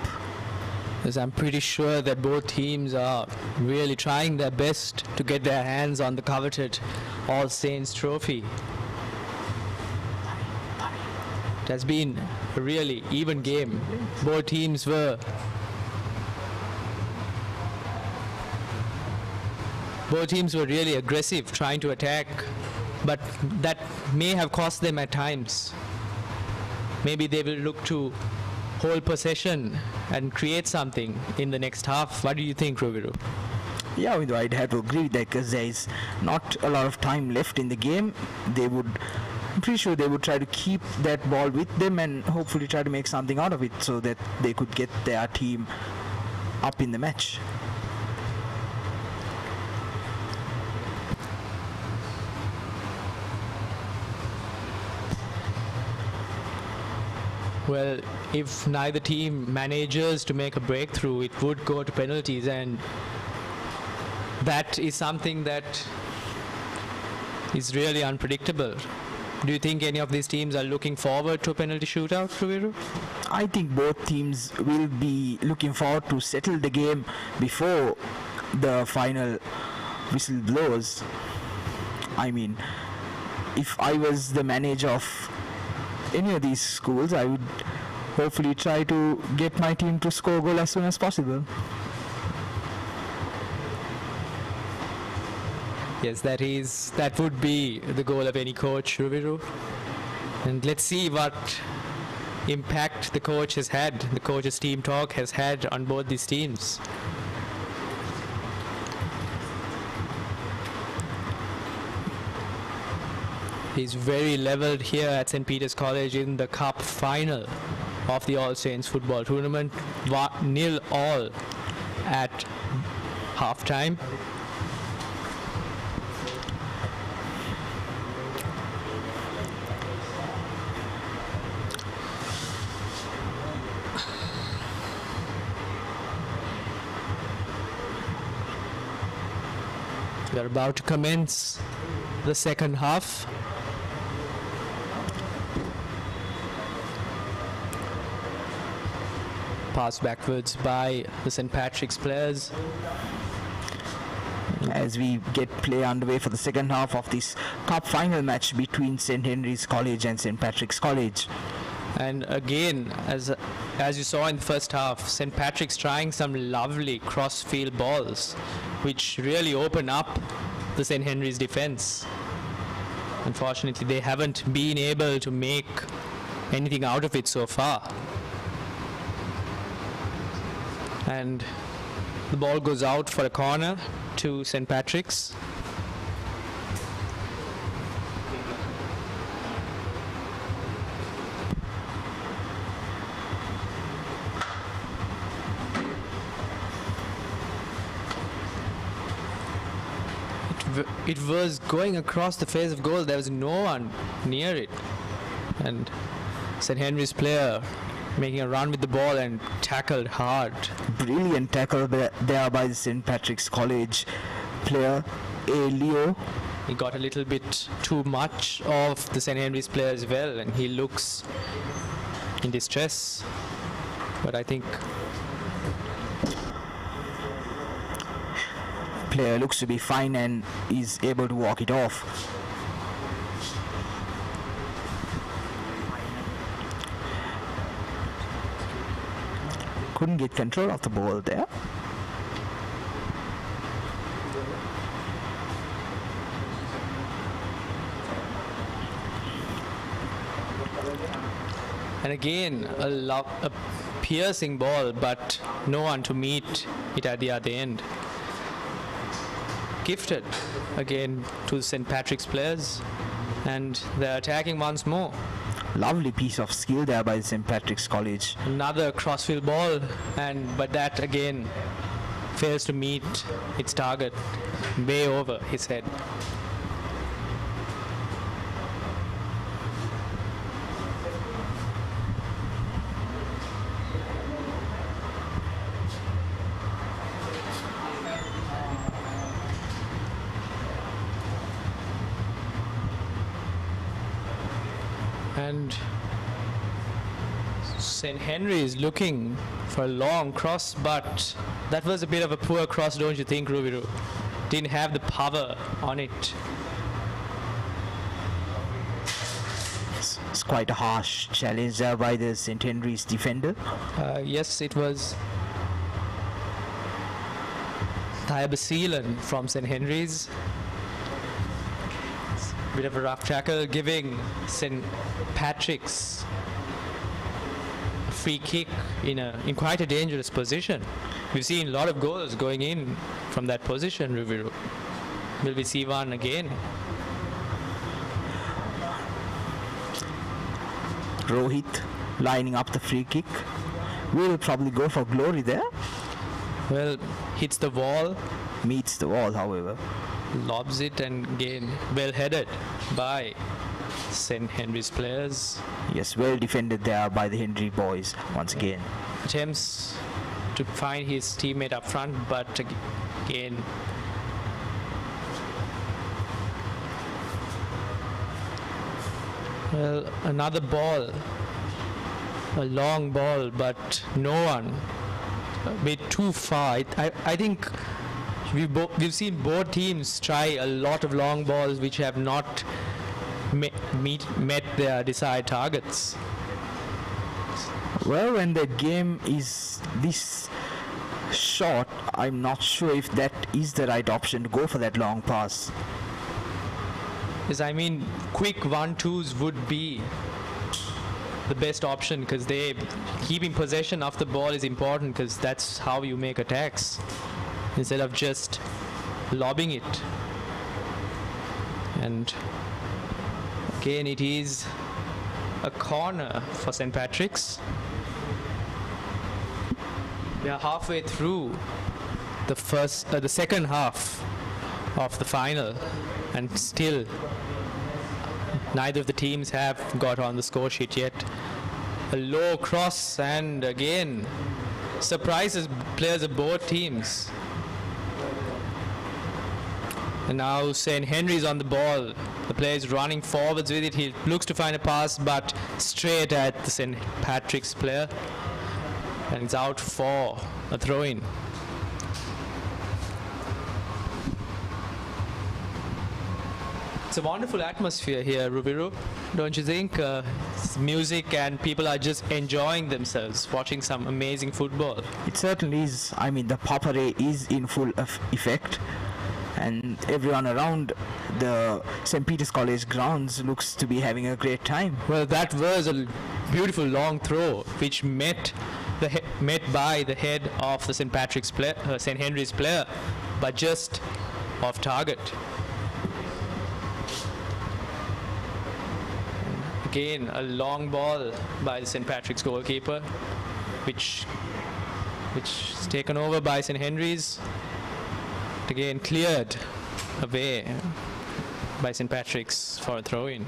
Yes, I'm pretty sure that both teams are really trying their best to get their hands on the coveted All Saints trophy. It has been a really even game. Both teams were really aggressive, trying to attack, but that may have cost them at times. Maybe they will look to hold possession and create something in the next half. What do you think, Rubiru? Yeah, Windu, I'd have to agree with that, because there is not a lot of time left in the game. I'm pretty sure they would try to keep that ball with them and hopefully try to make something out of it so that they could get their team up in the match. Well, if neither team manages to make a breakthrough, it would go to penalties, and that is something that is really unpredictable. Do you think any of these teams are looking forward to a penalty shootout, Rubiru? I think both teams will be looking forward to settle the game before the final whistle blows. I mean, if I was the manager of any of these schools, I would hopefully try to get my team to score a goal as soon as possible. Yes, that would be the goal of any coach, Rubiru. And let's see what impact the coach has had, the coach's team talk has had on both these teams. He's very leveled here at St. Peter's College in the cup final of the All Saints football tournament. 0-0 at half-time. We are about to commence the second half. Pass backwards by the St. Patrick's players. As we get play underway for the second half of this cup final match between St. Henry's College and St. Patrick's College. And again, as you saw in the first half, St. Patrick's trying some lovely cross-field balls, which really open up the St. Henry's defense. Unfortunately, they haven't been able to make anything out of it so far. And the ball goes out for a corner to St. Patrick's. It was going across the face of goal. There was no one near it. And St. Henry's player making a run with the ball and tackled hard. Brilliant tackle there by the St. Patrick's College player, Leo. He got a little bit too much of the St. Henry's player as well, and he looks in distress. But I think player looks to be fine and is able to walk it off. Couldn't get control of the ball there. And again, a piercing ball, but no one to meet it at the other end. gifted again to St. Patrick's players, and they're attacking once more. Lovely piece of skill there by St. Patrick's College. Another crossfield ball, but that again fails to meet its target, way over his head. And St. Henry is looking for a long cross, but that was a bit of a poor cross, don't you think, Rubiru? Didn't have the power on it. It's quite a harsh challenge there by the St. Henry's defender. Yes, it was Thayabaseelan from St. Henry's. Bit of a rough tackle, giving St. Patrick's a free kick in quite a dangerous position. We've seen a lot of goals going in from that position, Rubiru. Will we see one again? Rohit lining up the free kick. Will probably go for glory there. Well, hits the wall, Meets the wall, however. lobs it, and again well headed by St. Henry's players. Yes, well defended there by the Henry boys once again. Attempts to find his teammate up front, but again well, another ball, a long ball, but no one, a bit too far. I think we've seen both teams try a lot of long balls which have not met their desired targets. Well, when the game is this short, I'm not sure if that is the right option to go for that long pass. Yes, I mean, quick 1-2s would be the best option, because keeping possession of the ball is important, because that's how you make attacks, instead of just lobbing it. And again, it is a corner for St. Patrick's. We are halfway through the second half of the final, and still neither of the teams have got on the score sheet yet. A low cross, and again surprises players of both teams. And now St. Henry's on the ball. The player is running forwards with it. He looks to find a pass, but straight at the St. Patrick's player, and it's out for a throw-in. It's a wonderful atmosphere here, Rubiru, don't you think? It's music, and people are just enjoying themselves, watching some amazing football. It certainly is. I mean, the Papare is in full effect, and everyone around the St. Peter's College grounds looks to be having a great time. Well, that was a beautiful long throw, which met by the head of the St. Patrick's player, St. Henry's player, but just off target. Again, a long ball by the St. Patrick's goalkeeper, which is taken over by St. Henry's. Again, cleared away by St. Patrick's for a throw-in.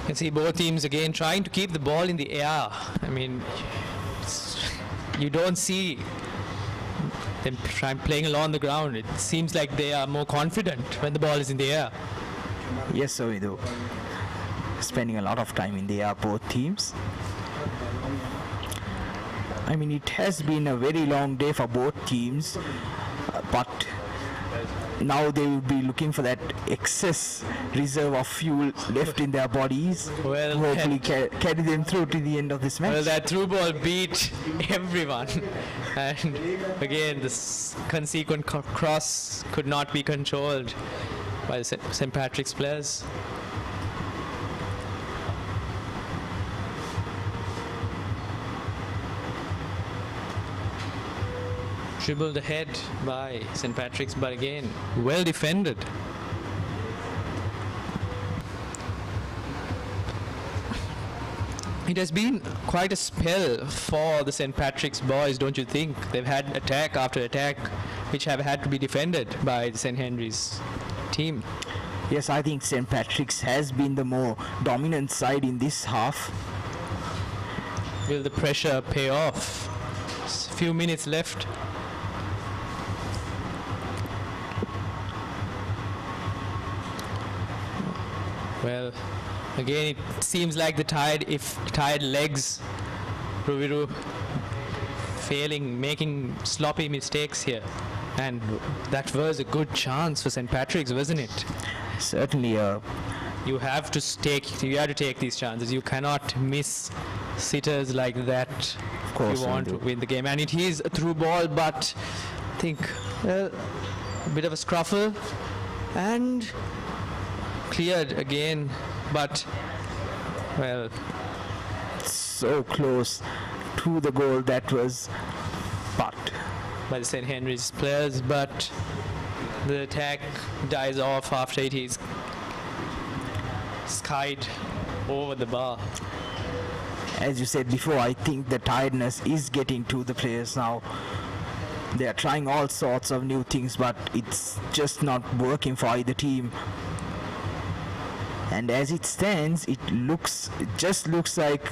You can see both teams again trying to keep the ball in the air. I mean, you don't see them playing along the ground. It seems like they are more confident when the ball is in the air. Yes, so we do. Spending a lot of time in the air, both teams. I mean, it has been a very long day for both teams, but now they will be looking for that excess reserve of fuel left in their bodies to hopefully carry them through to the end of this match. Well, that through ball beat everyone. And again, this consequent cross could not be controlled by the St. Patrick's players. Dribbled ahead by St. Patrick's, but again, well defended. It has been quite a spell for the St. Patrick's boys, don't you think? They've had attack after attack, which have had to be defended by the St. Henry's team. Yes, I think St. Patrick's has been the more dominant side in this half. Will the pressure pay off? Few minutes left. Well, again, it seems like the tired legs, Ruviru failing, making sloppy mistakes here. And that was a good chance for St. Patrick's, wasn't it? Certainly. You have to take these chances. You cannot miss sitters like that Of course, if you want to win the game. And it is a through ball, but I think a bit of a scruffle and cleared again, but well, so close to the goal that was but by the St. Henry's players, but the attack dies off after it is skied over the bar. as you said before, I think the tiredness is getting to the players now. They are trying all sorts of new things, but it's just not working for either team. And as it stands, it just looks like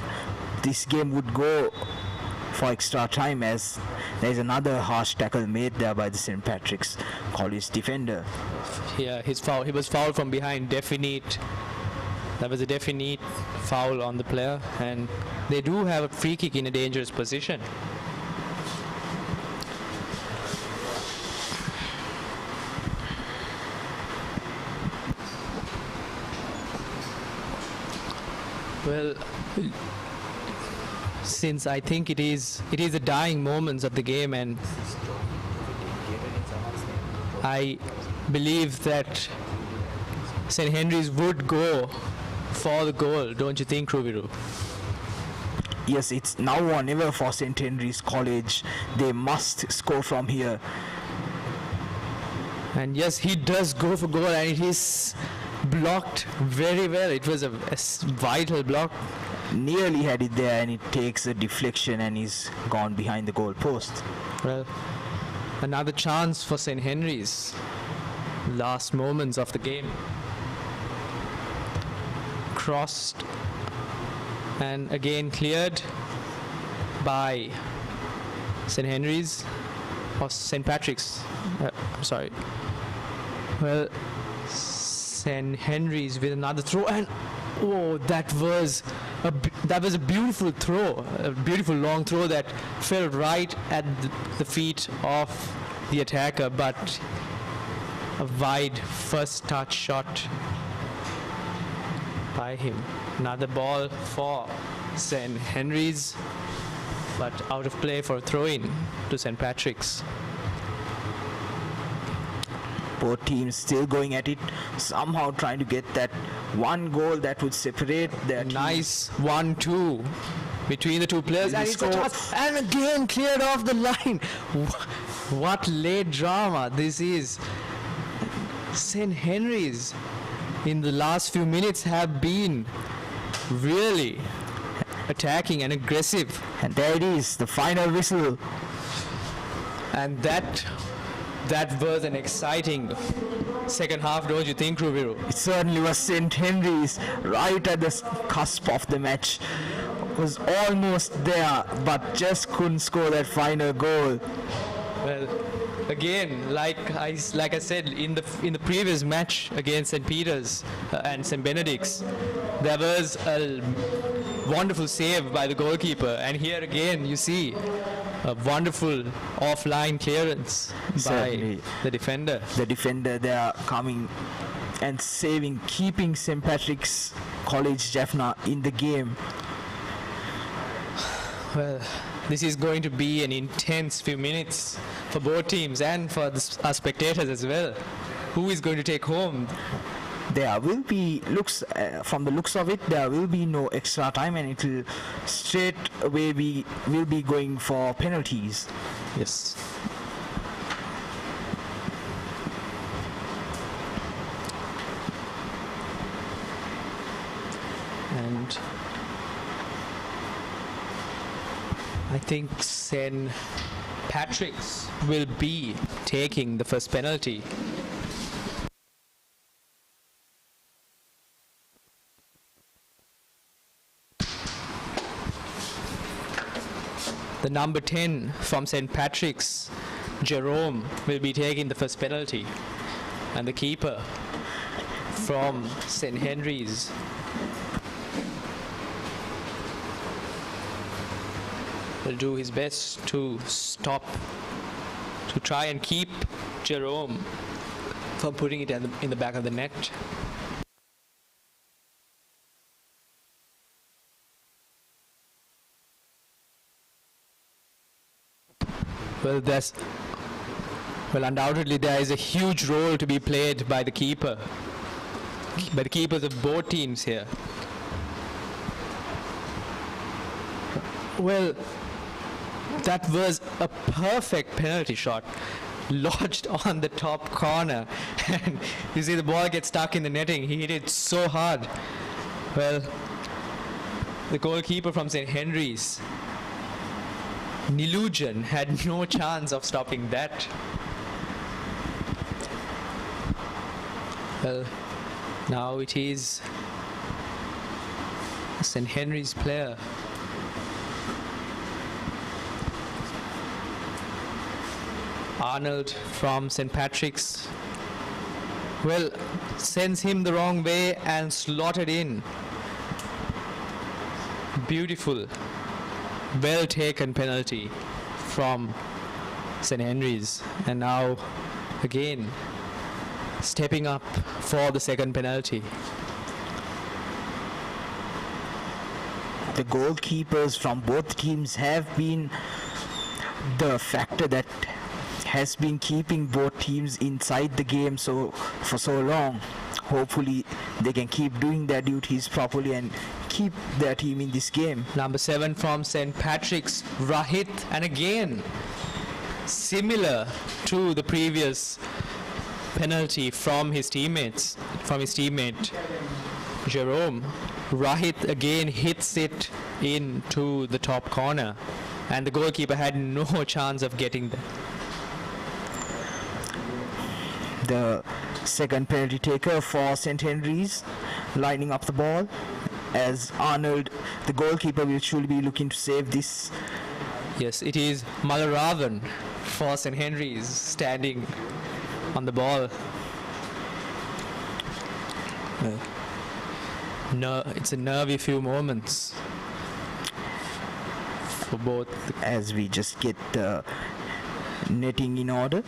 this game would go for extra time, as there's another harsh tackle made there by the St. Patrick's College defender. Yeah, he was fouled from behind. That was a definite foul on the player, and they do have a free kick in a dangerous position. Well, since I think it is the dying moments of the game, and I believe that St. Henry's would go for the goal, don't you think, Ruviru? Yes, it's now or never for St. Henry's College. They must score from here. And yes, he does go for goal, and it is blocked very well. It was a vital block. Nearly had it there, and it takes a deflection and is gone behind the goal post. Well, another chance for St. Henry's. Last moments of the game. Crossed and again cleared by St. Henry's or St. Patrick's. Sorry. Well, St. Henry's with another throw, and oh, that was a beautiful throw, a beautiful long throw that fell right at the feet of the attacker, but a wide first touch shot by him. Another ball for St. Henry's, but out of play for a throw-in to St. Patrick's. Both teams still going at it, somehow trying to get that one goal that would separate their teams. Nice 1-2 between the two players, and it's a score. toss, and again cleared off the line. What late drama this is. St. Henry's in the last few minutes have been really attacking and aggressive, And there it is, the final whistle. and that was an exciting second half, don't you think, Ruviru? It certainly was. St. Henry's right at the cusp of the match. Was almost there, but just couldn't score that final goal. Well, again, like I said in the previous match against St. Peter's and St. Benedict's, there was a wonderful save by the goalkeeper, and here again you see a wonderful offline clearance Certainly. by the defender. The defender there coming and saving, keeping St. Patrick's College Jaffna in the game. Well, this is going to be an intense few minutes for both teams and for our spectators as well. Who is going to take home? There will be from the looks of it, there will be no extra time, and it will straight away we will be going for penalties. Yes. And I think St. Patrick's will be taking the first penalty. The number 10 from St. Patrick's, Jerome, will be taking the first penalty. And the keeper from St. Henry's, will do his best to stop, to try and keep Jerome from putting it in the back of the net. Well, undoubtedly there is a huge role to be played by the keeper, by the keepers of both teams here. Well, that was a perfect penalty shot, lodged on the top corner, and you see the ball get stuck in the netting. He hit it so hard. Well, the goalkeeper from St. Henry's, Nilujan, had no chance of stopping that. Well, now it is St. Henry's player. Arnold from St. Patrick's, well, sends him the wrong way and slotted in. Beautiful, well taken penalty from St. Henry's. And now again stepping up for the second penalty. The goalkeepers from both teams have been the factor that has been keeping both teams inside the game for so long. Hopefully they can keep doing their duties properly and keep their team in this game. Number 7 from St. Patrick's, Rahit, and again similar to the previous penalty from his teammates, from his teammate Jerome. Rahit again hits it into the top corner, and the goalkeeper had no chance of getting there. The second penalty taker for St. Henry's, lining up the ball, as Arnold, the goalkeeper, will surely be looking to save this. Yes, it is Malaravan for St. Henry's standing on the ball. No, it's a nervy few moments for both. As we just get the netting in order.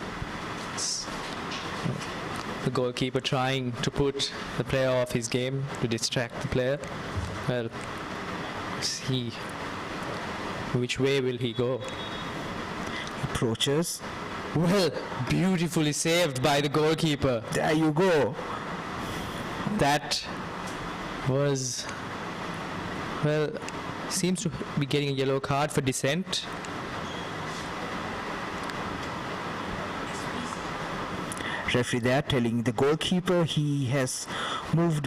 The goalkeeper trying to put the player off his game, to distract the player. Well, see which way will he go. Approaches. Well, beautifully saved by the goalkeeper. There you go. That was, well, seems to be getting a yellow card for dissent. Referee there telling the goalkeeper he has moved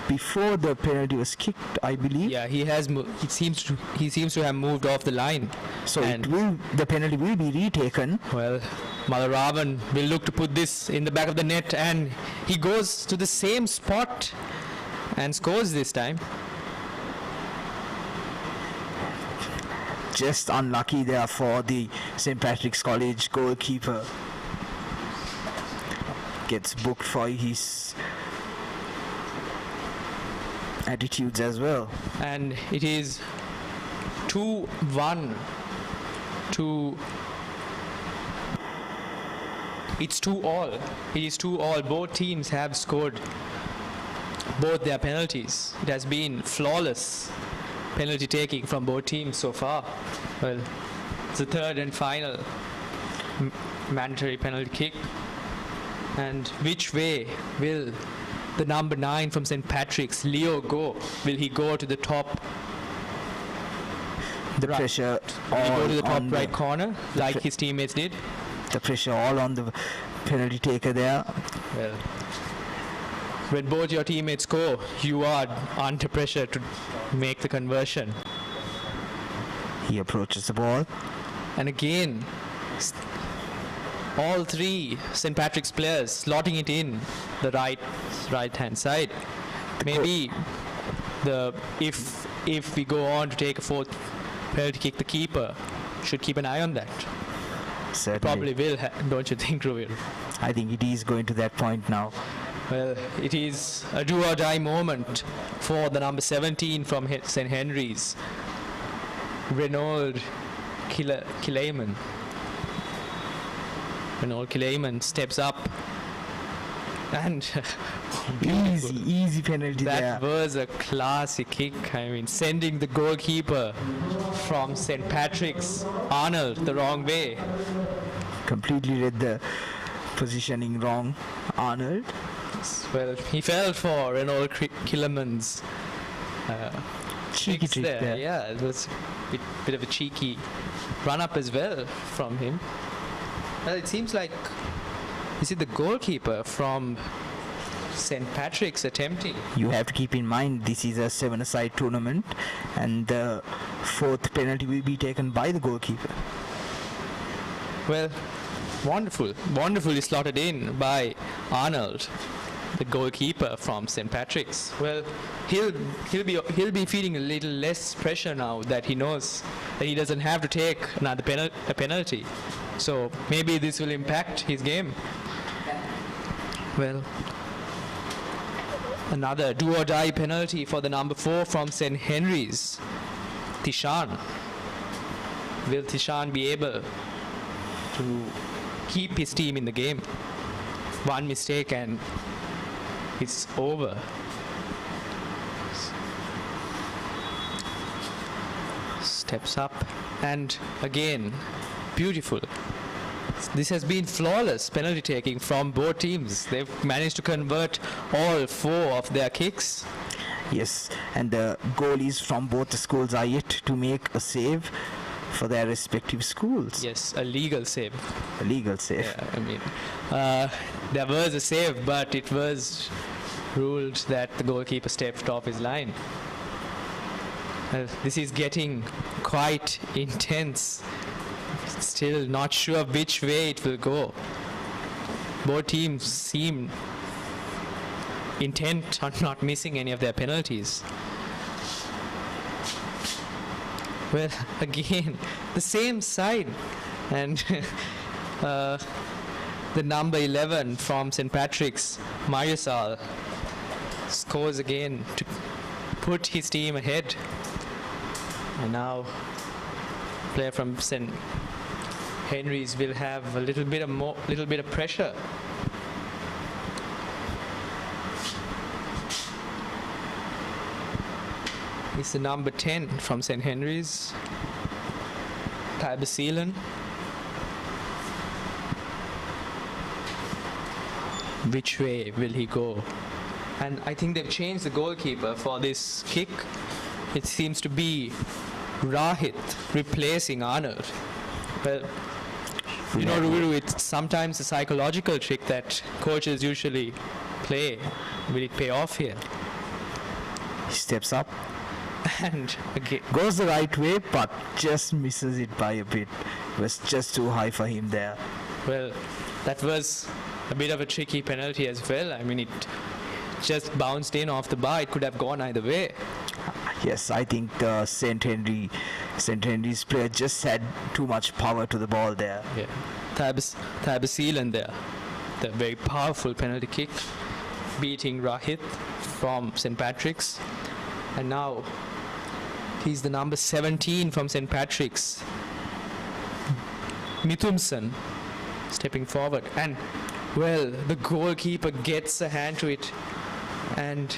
before the penalty was kicked, I believe. Yeah, he has. He seems to have moved off the line. So the penalty will be retaken. Well, Malaravan will look to put this in the back of the net, and he goes to the same spot and scores this time. Just unlucky there for the St. Patrick's College goalkeeper. Gets booked for his attitudes as well. And it is 2-1 to... It's 2-all. It is 2-all. Both teams have scored both their penalties. It has been flawless penalty taking from both teams so far. Well, it's the third and final mandatory penalty kick. And which way will the number 9 from St. Patrick's, Leo, go? Will he go to the top? The pressure Will he all go to the top on right corner like his teammates did? The pressure all on the penalty taker there. Well, when both your teammates score, you are under pressure to make the conversion. He approaches the ball. And again, all three St. Patrick's players slotting it in the right-hand side. Maybe if we go on to take a fourth penalty kick, the keeper should keep an eye on that. Certainly. Probably will, don't you think, Rovil? I think it is going to that point now. Well, it is a do-or-die moment for the number 17 from St. Henry's, Reynold Kilayman. Reynold Kilayman steps up and easy penalty that there. was a classy kick. I mean, sending the goalkeeper from St. Patrick's, Arnold, the wrong way. Completely read the positioning wrong, Arnold. Well, he fell for Reynold Kilayman's Cheeky tricks trick there. Yeah, it was a bit of a cheeky run-up as well from him. Well, it seems like, is it the goalkeeper from St. Patrick's attempting? You have to keep in mind this is a 7-a-side tournament and the fourth penalty will be taken by the goalkeeper. Well, wonderfully slotted in by Arnold, the goalkeeper from St. Patrick's. Well, he'll be feeling a little less pressure now that he knows that he doesn't have to take another penalty. So maybe this will impact his game. Well, another do-or-die penalty for the number 4 from St. Henry's, Tishan. Will Tishan be able to keep his team in the game? One mistake and it's over. Steps up and again, beautiful. This has been flawless penalty taking from both teams. They've managed to convert all 4 of their kicks. Yes, and the goalies from both the schools are yet to make a save for their respective schools. Yes, a legal save. A legal save. Yeah, I mean, there was a save, but it was ruled that the goalkeeper stepped off his line. This is getting quite intense. Still not sure which way it will go. Both teams seem intent on not missing any of their penalties. Well, again, the same side. And the number 11 from St. Patrick's, Mariusal, scores again to put his team ahead. And now, player from St. Henry's will have a little bit of pressure. It's the number 10 from St. Henry's, Ty Basilan. Which way will he go? And I think they've changed the goalkeeper for this kick. It seems to be Rahit replacing Arnold. Well, you know, Ruru, it's sometimes a psychological trick that coaches usually play. Will it pay off here? He steps up. And again, Goes the right way, but just misses it by a bit. It was just too high for him there. well, that was a bit of a tricky penalty as well. I mean, it just bounced in off the bar. It could have gone either way. Yes, I think St. Henry's player just had too much power to the ball there. Yeah, Ty Basilan there, the very powerful penalty kick, beating Rahit from St. Patrick's. And now he's the number 17 from St. Patrick's, Mithumson, stepping forward. And, well, the goalkeeper gets a hand to it. And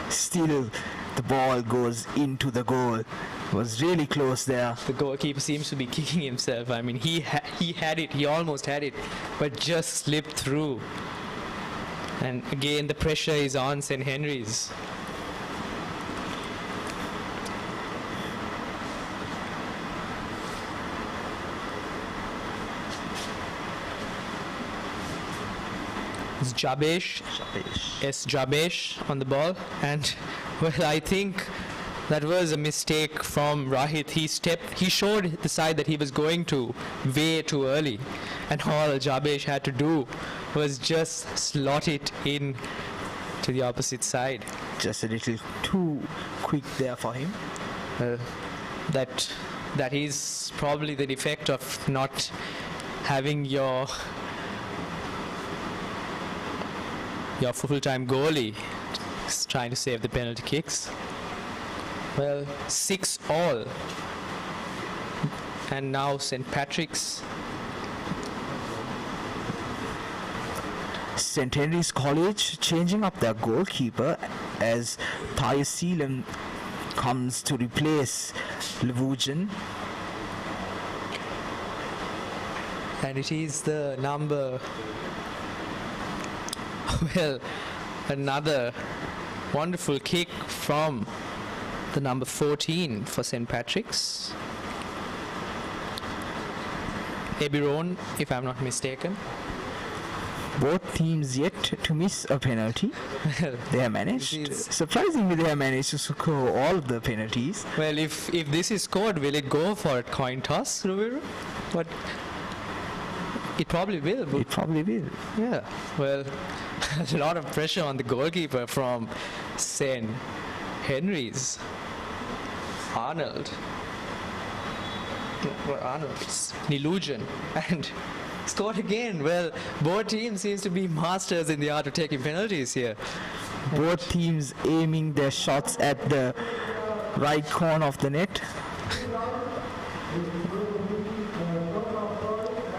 Still, the ball goes into the goal. Was really close there. the goalkeeper seems to be kicking himself. I mean, he had it, he almost had it, but just slipped through. And again, the pressure is on St. Henry's. It's Jabesh. S. Jabesh on the ball. And, well, I think that was a mistake from Rahit. He showed the side that he was going to way too early. And all Jabesh had to do was just slot it in to the opposite side. Just a little too quick there for him. That is probably the defect of not having your full-time goalie trying to save the penalty kicks. Well, 6-all. And now St. Patrick's. St. Henry's College changing up their goalkeeper as Thais Seelam comes to replace Levujan. And it is the number... Well, another wonderful kick from the number 14 for St. Patrick's. Ebiron, if I'm not mistaken. Both teams yet to miss a penalty. They have managed. Surprisingly, they have managed to score all of the penalties. Well, if this is scored, will it go for a coin toss, Rubiru? But it probably will. It probably will. Yeah. Well, a lot of pressure on the goalkeeper from St. Henry's. Arnold. Not Arnold. It's Nilujan. And scored again. Well, both teams seems to be masters in the art of taking penalties here. Both teams aiming their shots at the right corner of the net.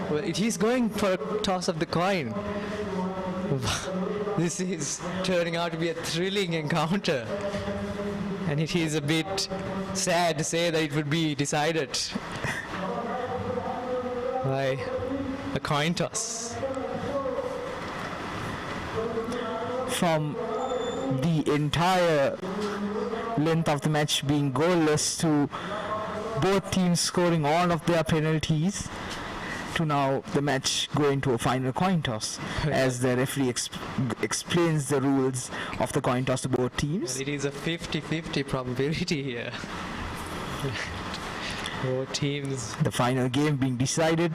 Well, it is going for a toss of the coin. This is turning out to be a thrilling encounter. And it is a bit sad to say that it would be decided by a coin toss. From the entire length of the match being goalless to both teams scoring all of their penalties, to now the match going to a final coin toss as the referee explains the rules of the coin toss to both teams. Well, it is a 50-50 probability here. Both teams. The final game being decided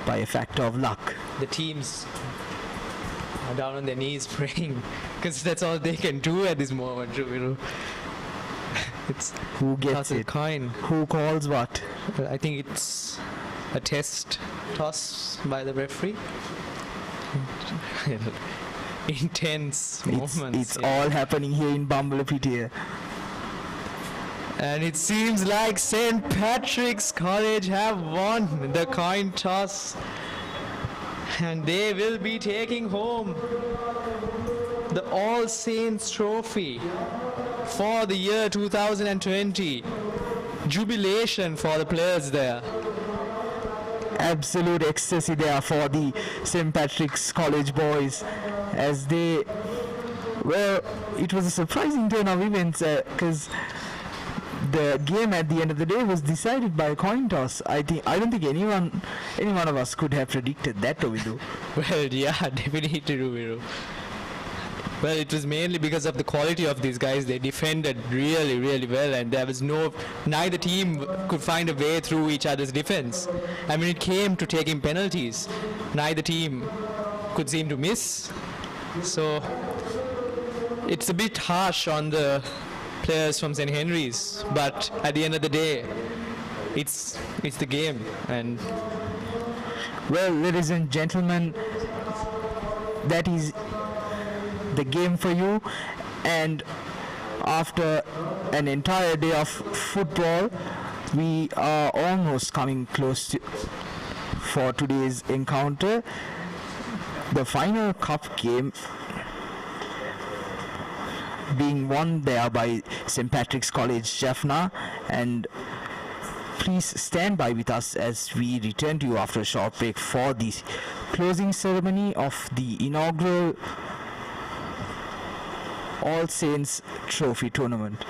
by a factor of luck. The teams are down on their knees praying because that's all they can do at this moment. You know. It's who gets it? Coin. Who calls what? Well, I think it's a test toss by the referee. Intense moments. It's all happening here in Bambalapitiya. And it seems like St. Patrick's College have won the coin toss. And they will be taking home the All Saints Trophy for the year 2020. Jubilation for the players there. Absolute ecstasy there for the St. Patrick's College boys as they, well, it was a surprising turn of events because the game at the end of the day was decided by a coin toss. I don't think any one of us could have predicted that, Ovidu. Well, yeah, definitely, Rubiru. Well, it was mainly because of the quality of these guys. They defended really, really well, and there was neither team could find a way through each other's defense. And when it came to taking penalties, neither team could seem to miss. So it's a bit harsh on the players from St. Henry's, but at the end of the day, it's the game. And well, ladies and gentlemen, that is the game for you. And after an entire day of football, we are almost coming close to for today's encounter, the final cup game being won there by St. Patrick's College Jaffna. And please stand by with us as we return to you after a short break for the closing ceremony of the inaugural All Saints Trophy tournament.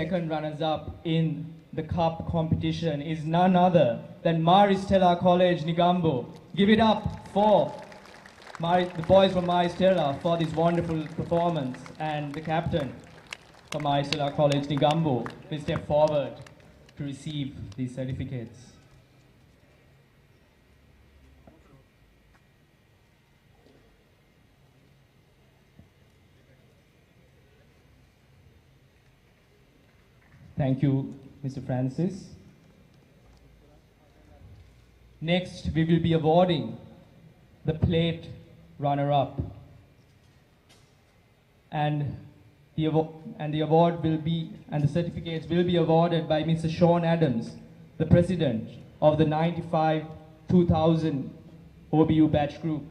second runners-up in the cup competition is none other than Maristella College Negombo. Give it up for the boys from Maristella for this wonderful performance, and the captain from Maristella College Negombo will step forward to receive these certificates. Thank you, Mr. Francis. Next, we will be awarding the plate runner-up, and the award will be, and the certificates will be awarded by Mr. Sean Adams, the president of the 95-2000 OBU batch group,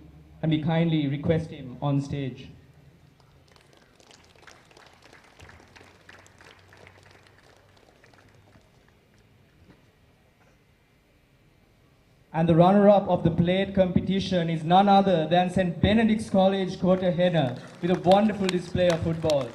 and we kindly request him on stage. And the runner-up of the plate competition is none other than St. Benedict's College Kotahena, with a wonderful display of football.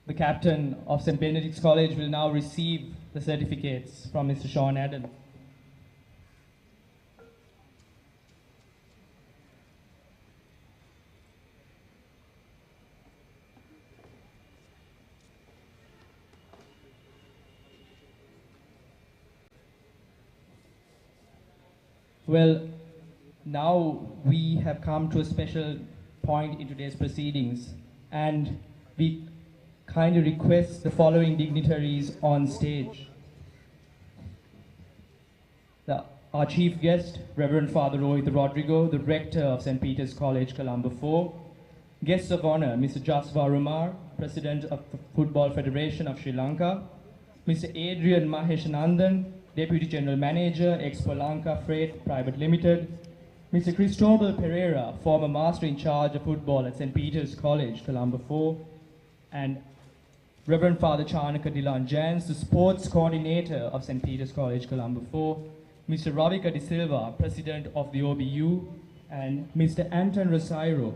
The captain of St. Benedict's College will now receive the certificates from Mr. Sean Adams. Well, now we have come to a special point in today's proceedings, and we kindly request the following dignitaries on stage. Our chief guest, Reverend Father Rohit Rodrigo, the rector of St. Peter's College, Colombo 4. Guests of honor, Mr. Jaswar Rumar, president of the Football Federation of Sri Lanka. Mr. Adrian Maheshanandan, Deputy General Manager, Expo Lanka Freight Private Limited. Mr. Cristobal Pereira, former Master in Charge of Football at St. Peter's College, Colombo 4. And Reverend Father Chanaka Dilan Jans, the Sports Coordinator of St. Peter's College, Colombo 4. Mr. Ravika De Silva, President of the OBU. And Mr. Anton Rosairo,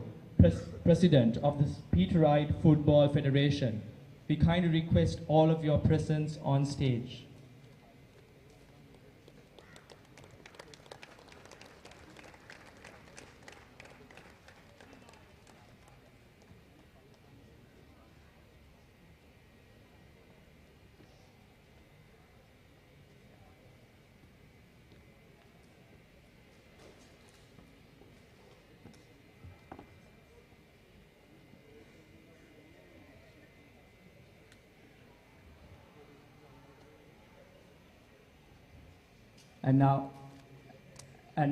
President of the Peterite Football Federation. We kindly request all of your presence on stage. And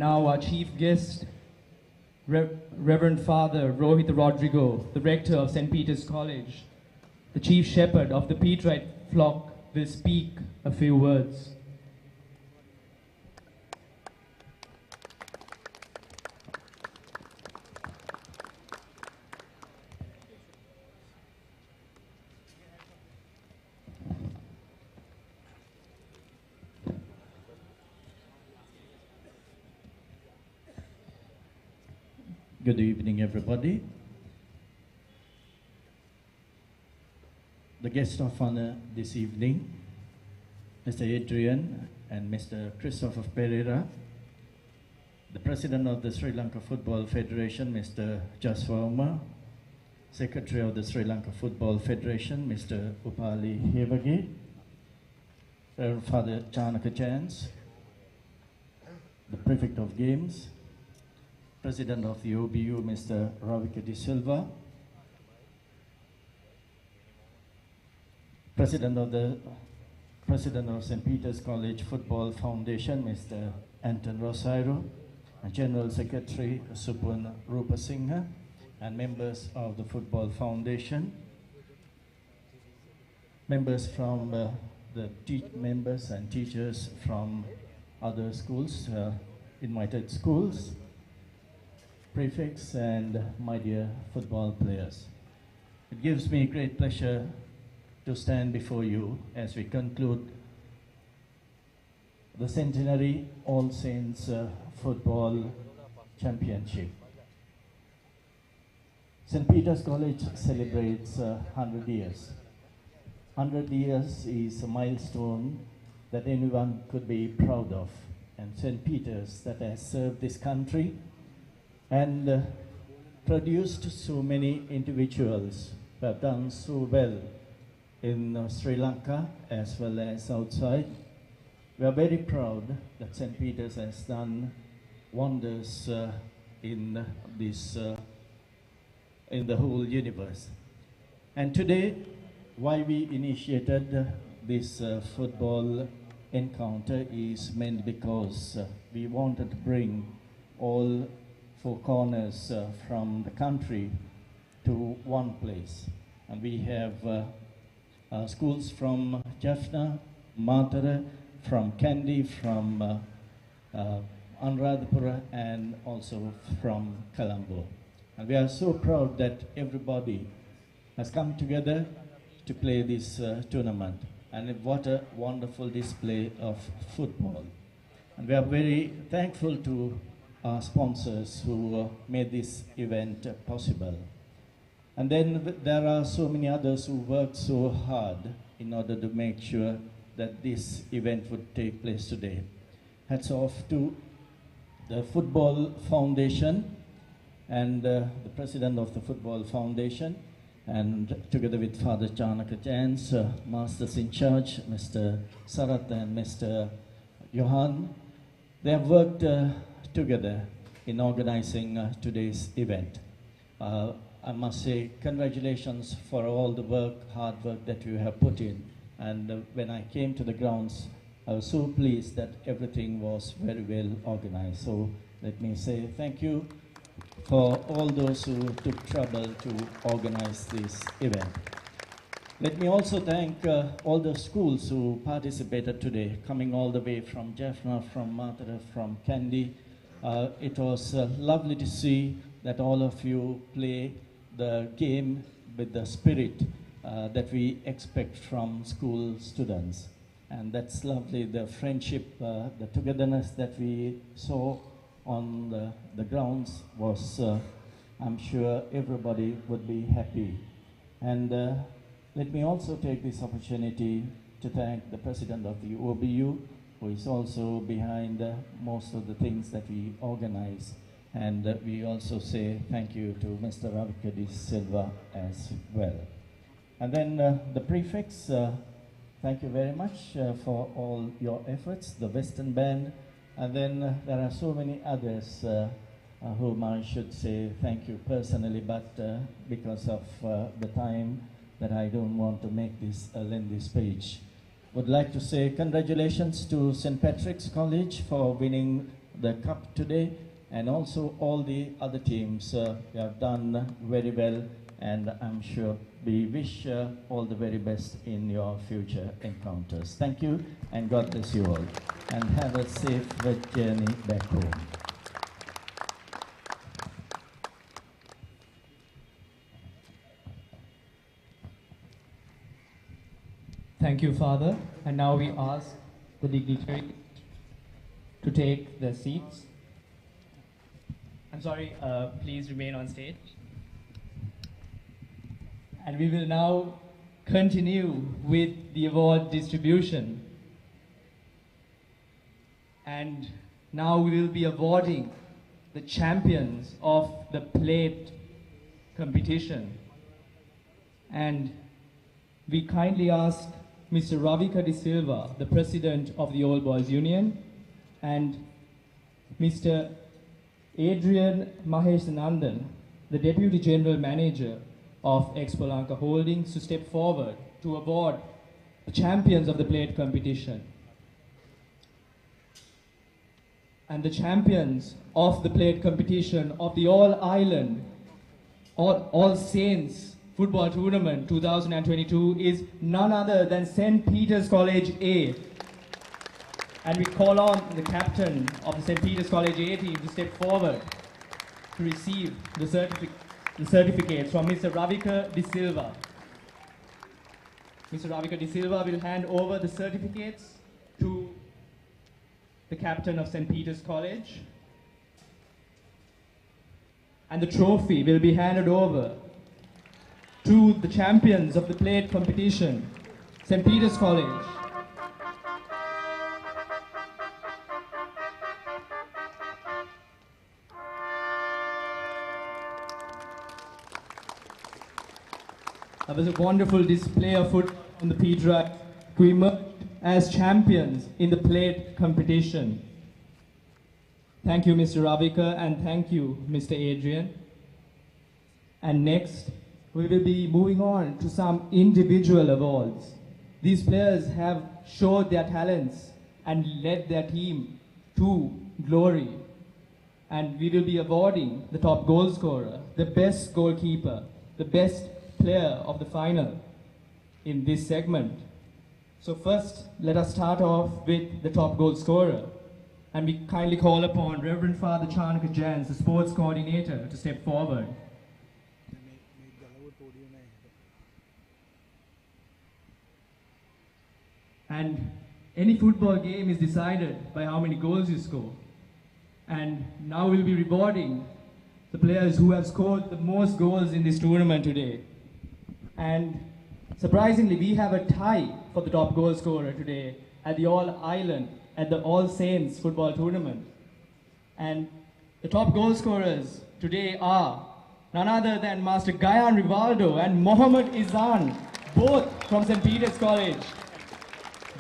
now our chief guest, Reverend Father Rohit Rodrigo, the rector of St. Peter's College, the chief shepherd of the Peterite flock, will speak a few words. Good evening, everybody. The guests of honor this evening, Mr. Adrian and Mr. Christopher Pereira, the President of the Sri Lanka Football Federation, Mr. Jaswar Umar, Secretary of the Sri Lanka Football Federation, Mr. Upali Hevage, Reverend Father Chanaka Jans, the Prefect of Games, President of the OBU, Mr. Ravika De Silva, President of St. Peter's College Football Foundation, Mr. Anton Rosairo, and General Secretary Supun Rupasinghe, and members of the Football Foundation, members from members and teachers from other schools, invited schools, prefects, and my dear football players. It gives me great pleasure to stand before you as we conclude the centenary All Saints Football Championship. St. Peter's College celebrates 100 years. 100 years is a milestone that anyone could be proud of. And St. Peter's that has served this country and produced so many individuals who have done so well in Sri Lanka as well as outside. We are very proud that St. Peter's has done wonders in the whole universe. And today, why we initiated this football encounter is mainly because we wanted to bring all four corners from the country to one place. And we have schools from Jaffna, Matara, from Kandy, from Anuradhapura, and also from Colombo. And we are so proud that everybody has come together to play this tournament. And what a wonderful display of football. And we are very thankful to our sponsors who made this event possible. And then there are so many others who worked so hard in order to make sure that this event would take place today. Hats off to the Football Foundation and the president of the Football Foundation, and together with Father Janaka Jain's masters in charge, Mr. Sarat and Mr. Johan. They have worked together in organizing today's event. I must say congratulations for all the work, hard work that you have put in. And when I came to the grounds, I was so pleased that everything was very well organized. So let me say thank you for all those who took trouble to organize this event. Let me also thank all the schools who participated today, coming all the way from Jaffna, from Matara, from Kandy. It was lovely to see that all of you play the game with the spirit that we expect from school students. And that's lovely, the friendship, the togetherness that we saw on the grounds was, I'm sure everybody would be happy. And let me also take this opportunity to thank the president of the OBU, who is also behind most of the things that we organize. And we also say thank you to Mr. Ravika De Silva as well. And then the prefects, thank you very much for all your efforts, the Western Band. And then there are so many others whom I should say thank you personally, but because of the time that I don't want to make this a lengthy speech. Would like to say congratulations to St. Patrick's College for winning the cup today, and also all the other teams who have done very well, and I'm sure we wish all the very best in your future encounters. Thank you, and God bless you all. And have a safe journey back home. Thank you, Father. And now we ask the dignitaries to take their seats. I'm sorry, please remain on stage. And we will now continue with the award distribution. And now we will be awarding the champions of the plate competition. And we kindly ask Mr. Ravika De Silva, the president of the Old Boys Union, and Mr. Adrian Mahesh Nandan, the deputy general manager of Expo Lanka Holdings, to step forward to award the champions of the plate competition. And the champions of the plate competition of the All-Island, All Saints Football Tournament 2022 is none other than St. Peter's College A. And we call on the captain of the St. Peter's College A team to step forward to receive the certificates from Mr. Ravika De Silva. Mr. Ravika De Silva will hand over the certificates to the captain of St. Peter's College. and the trophy will be handed over to the champions of the plate competition, St. Peter's College. That was a wonderful display of football on the P-Drive to emerge as champions in the plate competition. Thank you, Mr. Ravika, and thank you, Mr. Adrian. And next, we will be moving on to some individual awards. These players have showed their talents and led their team to glory. And we will be awarding the top goal scorer, the best goalkeeper, the best player of the final in this segment. So first, let us start off with the top goal scorer. And we kindly call upon Reverend Father Chanaka Jans, the sports coordinator, to step forward. And any football game is decided by how many goals you score. And now we'll be rewarding the players who have scored the most goals in this tournament today. And surprisingly, we have a tie for the top goal scorer today at the All Saints football tournament. And the top goal scorers today are none other than Master Gayan Rivaldo and Mohammad Izan, both from St. Peter's College.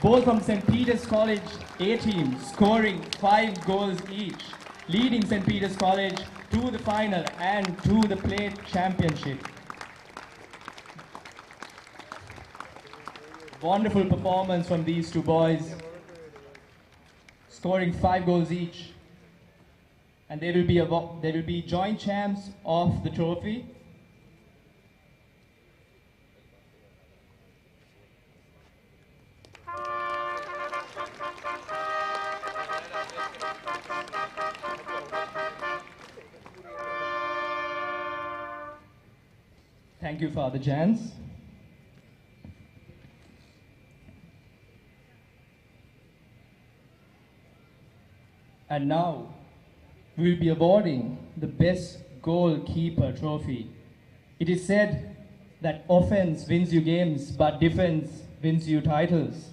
Both from St. Peter's College A team, scoring 5 goals each, leading St. Peter's College to the final and to the plate championship. Wonderful performance from these two boys, scoring 5 goals each. And they will be joint champs of the trophy. Thank you, Father Jans. And now, we will be awarding the Best Goalkeeper trophy. It is said that offense wins you games, but defense wins you titles.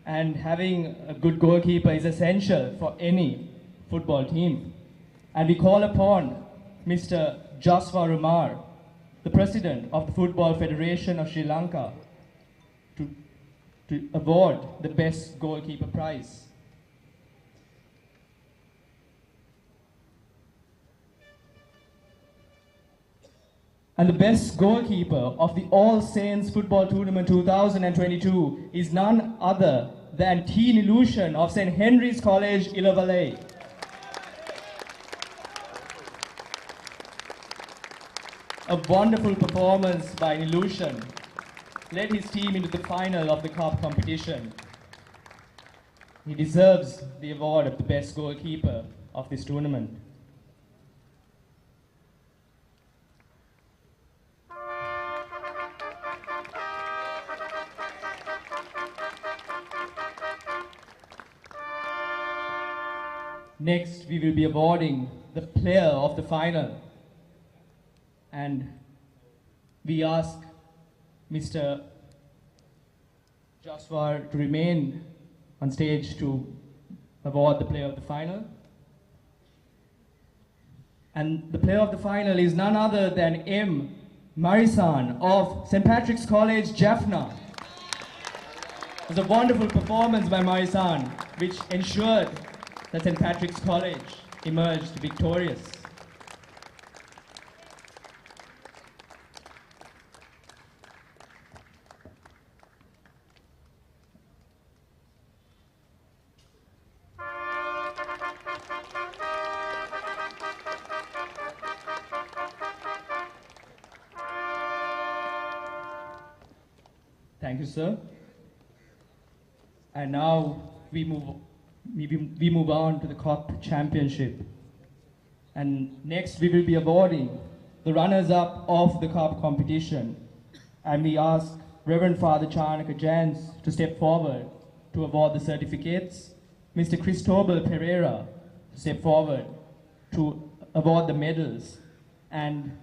And having a good goalkeeper is essential for any football team. And we call upon Mr. Jaswar Umar, the President of the Football Federation of Sri Lanka, to award the Best Goalkeeper prize. And the best goalkeeper of the All Saints Football Tournament 2022 is none other than T. Nilushan of St. Henry's College, Illawarra. A wonderful performance by Nilushan led his team into the final of the cup competition. He deserves the award of the best goalkeeper of this tournament. Next, we will be awarding the player of the final. And we ask Mr. Jaswar to remain on stage to award the player of the final. And the player of the final is none other than M. Marisan of St. Patrick's College, Jaffna. It was a wonderful performance by Marisan, which ensured that St. Patrick's College emerged victorious. Thank you, sir. And now we move on to the Cup Championship. And next we will be awarding the runners-up of the Cup competition. And we ask Reverend Father Chanaka Jans to step forward to award the certificates, Mr. Cristobal Pereira to step forward to award the medals, And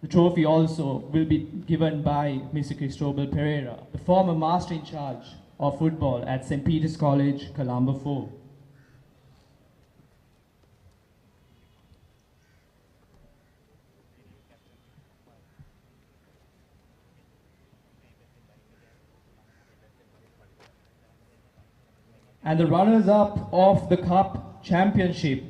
the trophy also will be given by Mr. Cristobal Pereira, the former master in charge of football at St. Peter's College, Colombo 4. And the runners-up of the Cup Championship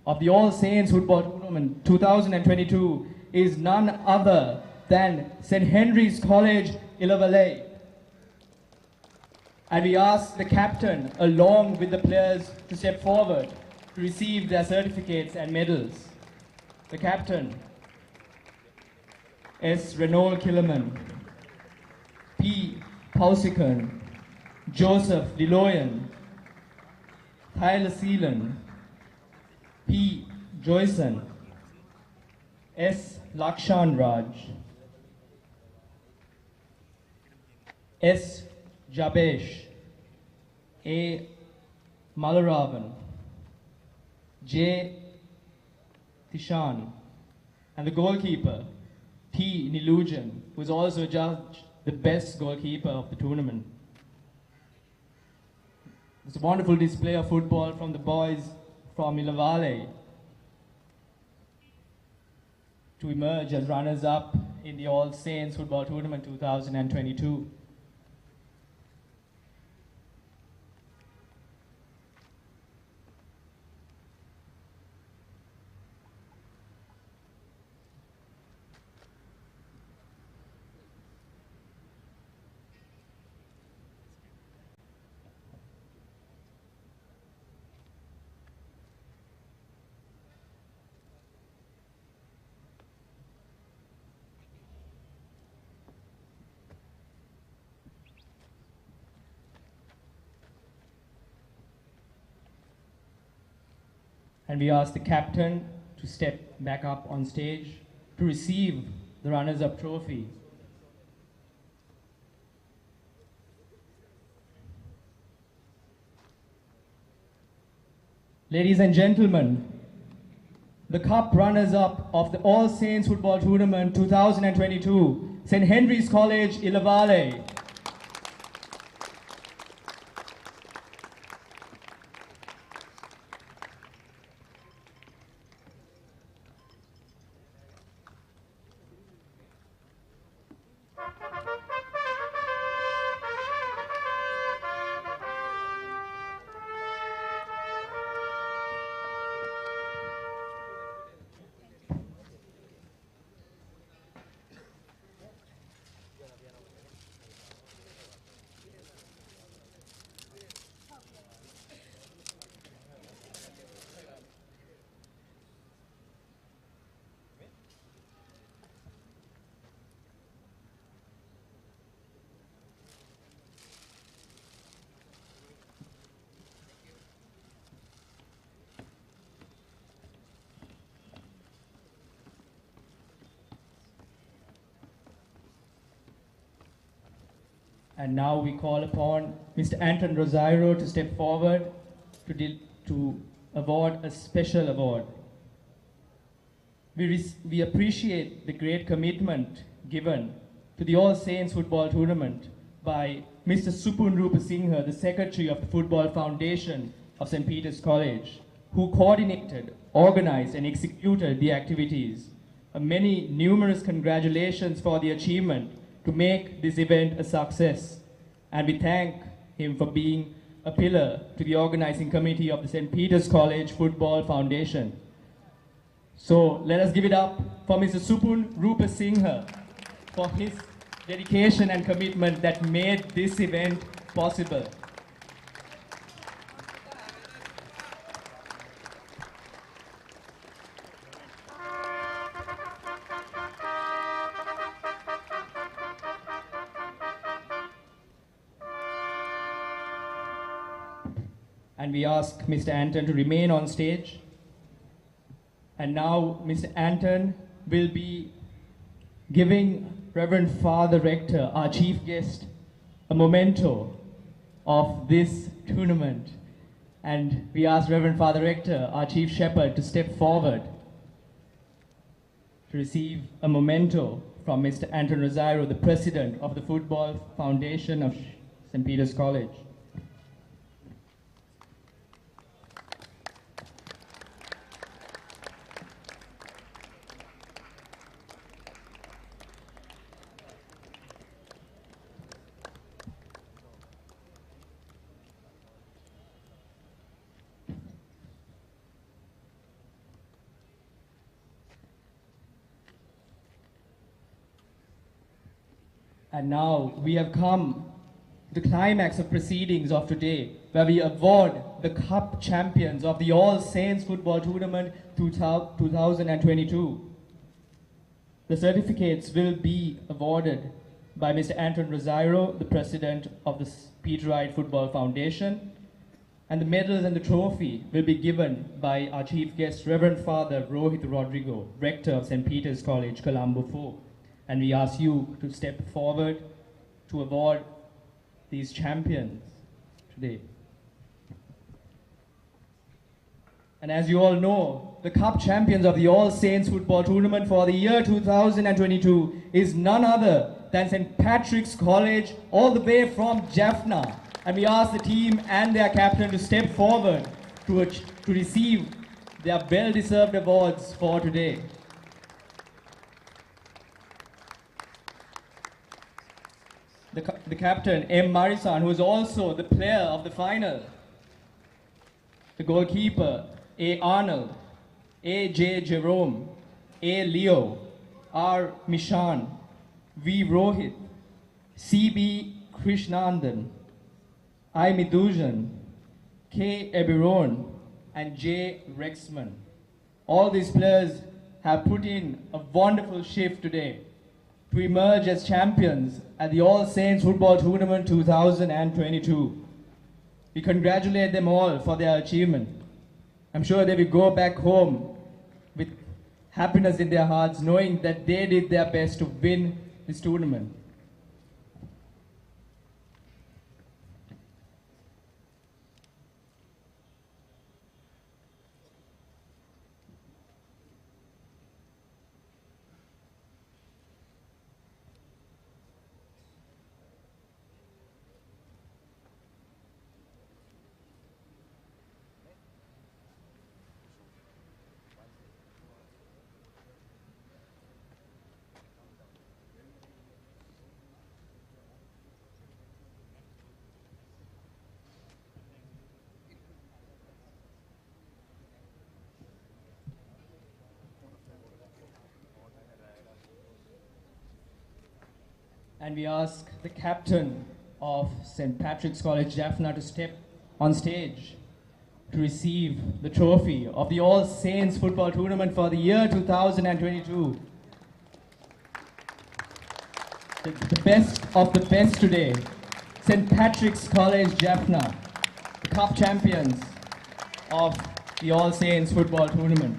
of the All Saints Football Tournament 2022 is none other than St. Henry's College, Illawarra. And we ask the captain, along with the players, to step forward to receive their certificates and medals. The captain, S. Renault Killerman, P. Pausikan, Joseph Deloyan, Tyler Seelan, P. Joyson, S. Lakshan Raj, S. Jabesh, A. Malaravan, J. Tishan, and the goalkeeper, T. Nilujan, who is also judged the best goalkeeper of the tournament. It's a wonderful display of football from the boys from Illawarra to emerge as runners-up in the All Saints Football Tournament 2022. And we ask the captain to step back up on stage to receive the runners-up trophy. Ladies and gentlemen, the cup runners-up of the All Saints Football Tournament 2022, St. Henry's College, Illawarra. And now we call upon Mr. Anton Rosario to step forward to award a special award. We appreciate the great commitment given to the All Saints Football Tournament by Mr. Supun Rupasinghe, the Secretary of the Football Foundation of St. Peter's College, who coordinated, organized and executed the activities. Many numerous congratulations for the achievement to make this event a success, and we thank him for being a pillar to the organizing committee of the St. Peter's College Football Foundation. So let us give it up for Mr. Supun Rupasinghe for his dedication and commitment that made this event possible. And we ask Mr. Anton to remain on stage. And now Mr. Anton will be giving Reverend Father Rector, our chief guest, a memento of this tournament. And we ask Reverend Father Rector, our chief shepherd, to step forward. to receive a memento from Mr. Anton Rosario, the President of the Football Foundation of St. Peter's College. And now we have come to the climax of proceedings of today, where we award the Cup champions of the All Saints Football Tournament 2022. The certificates will be awarded by Mr. Anton Rosario, the President of the Peter Wright Football Foundation, and the medals and the trophy will be given by our chief guest, Reverend Father Rohit Rodrigo, Rector of St. Peter's College, Colombo 4. And we ask you to step forward to award these champions today. And as you all know, the Cup champions of the All Saints Football Tournament for the year 2022 is none other than St. Patrick's College, all the way from Jaffna. And we ask the team and their captain to step forward to receive their well-deserved awards for today. The captain, M. Marisan, who is also the player of the final. The goalkeeper, A. Arnold, A. J. Jerome, A. Leo, R. Mishan, V. Rohit, C. B. Krishnandan, I. Midhujan, K. Ebiron, and J. Rexman. All these players have put in a wonderful shift today to emerge as champions at the All Saints Football Tournament 2022. We congratulate them all for their achievement. I'm sure they will go back home with happiness in their hearts, knowing that they did their best to win this tournament. And we ask the captain of St. Patrick's College, Jaffna, to step on stage to receive the trophy of the All Saints Football Tournament for the year 2022. The best of the best today, St. Patrick's College, Jaffna, the Cup champions of the All Saints Football Tournament.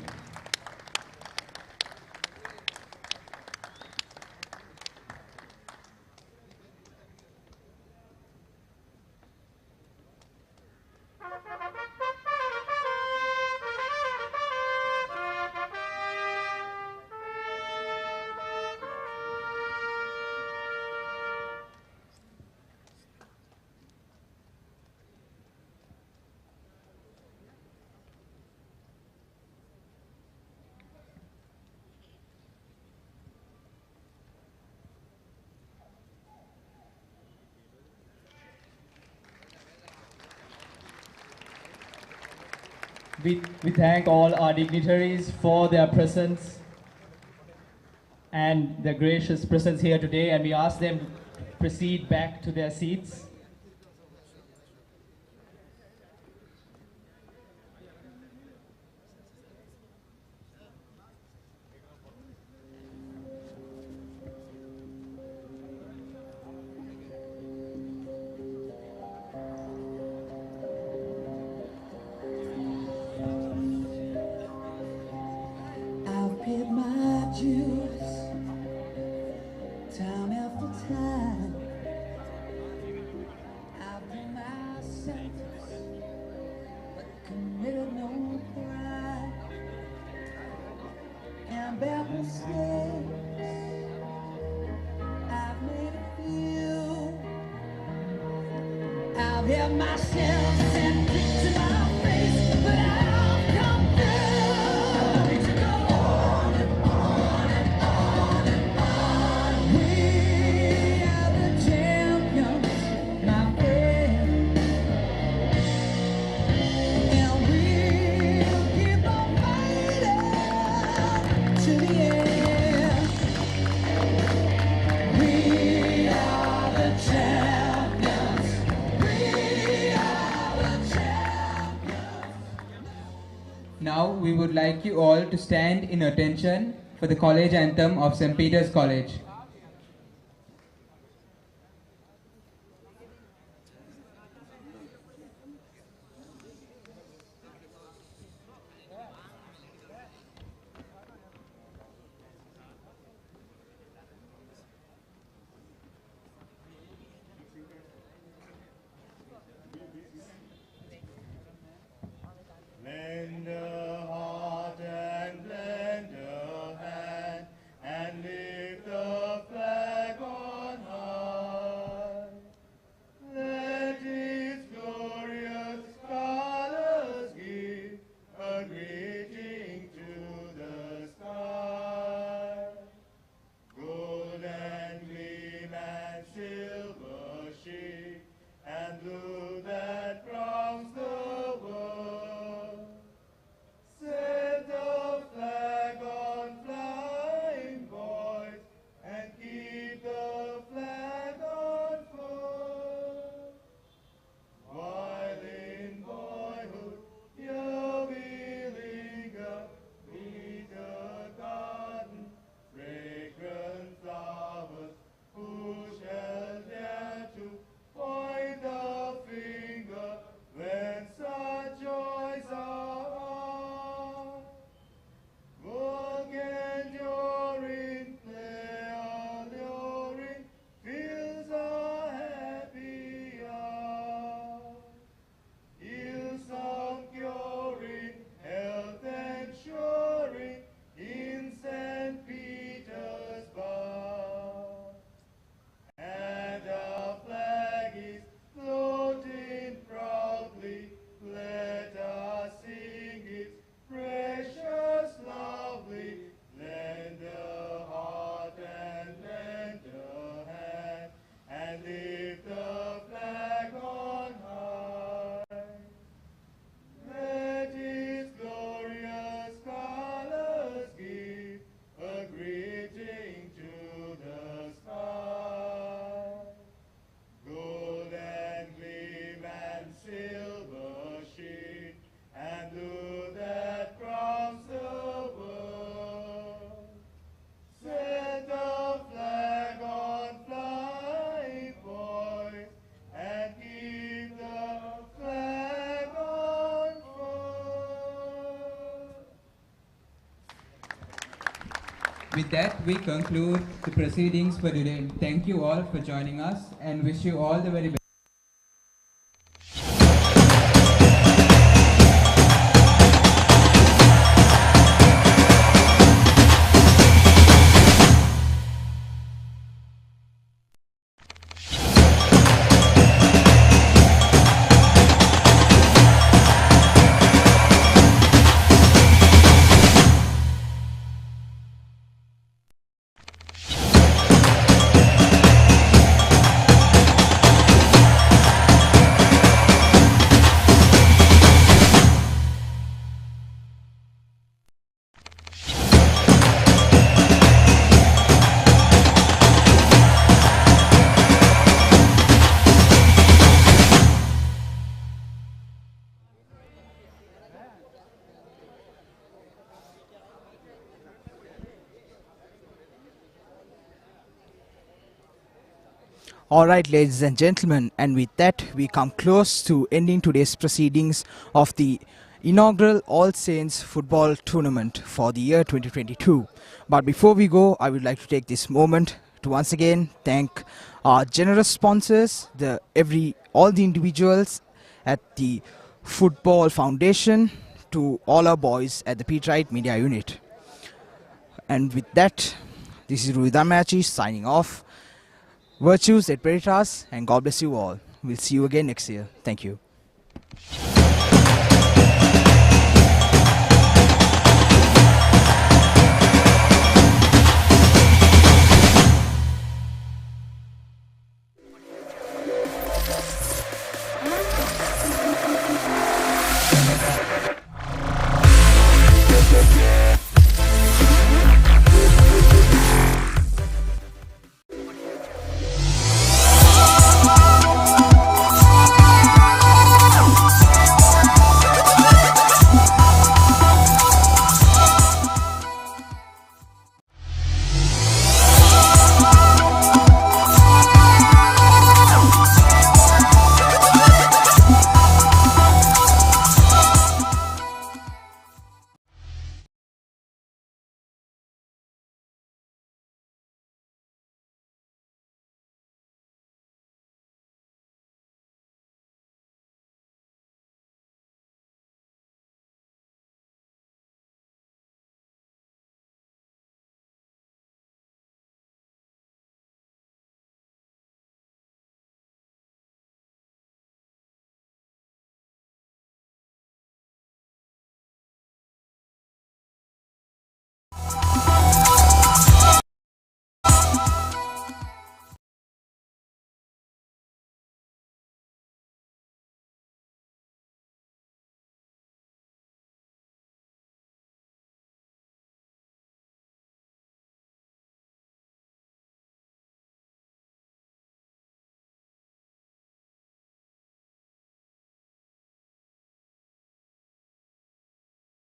We thank all our dignitaries for their presence and their gracious presence here today, and we ask them to proceed back to their seats. Let myself send it to my face, but I'll come through to go on and on and on and on. We are the champions, my friend, and we'll keep on fighting to the end. We are the champions. We are the champions. Now we would like you all to stand in attention for the college anthem of St. Peter's College. Lend a heart and lend a hand, and lift the flag on high. Let its glorious colors give a greeting to the sky. Gold and gleam and silver sheen, and blue that crowns the world. Set the flag on flying, boys, and keep the flag on foot. While in boyhood here we linger, beneath the garden, fragrant flowers, who shall dare to point the finger when such joys are ours? Work enduring, play alluring, fills our happy hour. Ill some curing, health ensuring, in St. Peter's bar. And our flag is floating proudly, let us sing its precious lovely. Lend a heart and lend a hand, and lift the flag on high. Let its glorious colors give a greeting to the sky. Gold and gleam and silver sheen, and blue that crowns the world. Set the flag on flying, boys, and keep the flag on foot. With that, we conclude the proceedings for today. Thank you all for joining us and wish you all the very best. All right, ladies and gentlemen, and with that, we come close to ending today's proceedings of the inaugural All Saints Football Tournament for the year 2022. But before we go, I would like to take this moment to once again thank our generous sponsors, all the individuals at the Football Foundation, to all our boys at the Peter Wright Media Unit. And with that, this is Ruidamachi signing off. Virtues et Veritas, and God bless you all. We'll see you again next year. Thank you.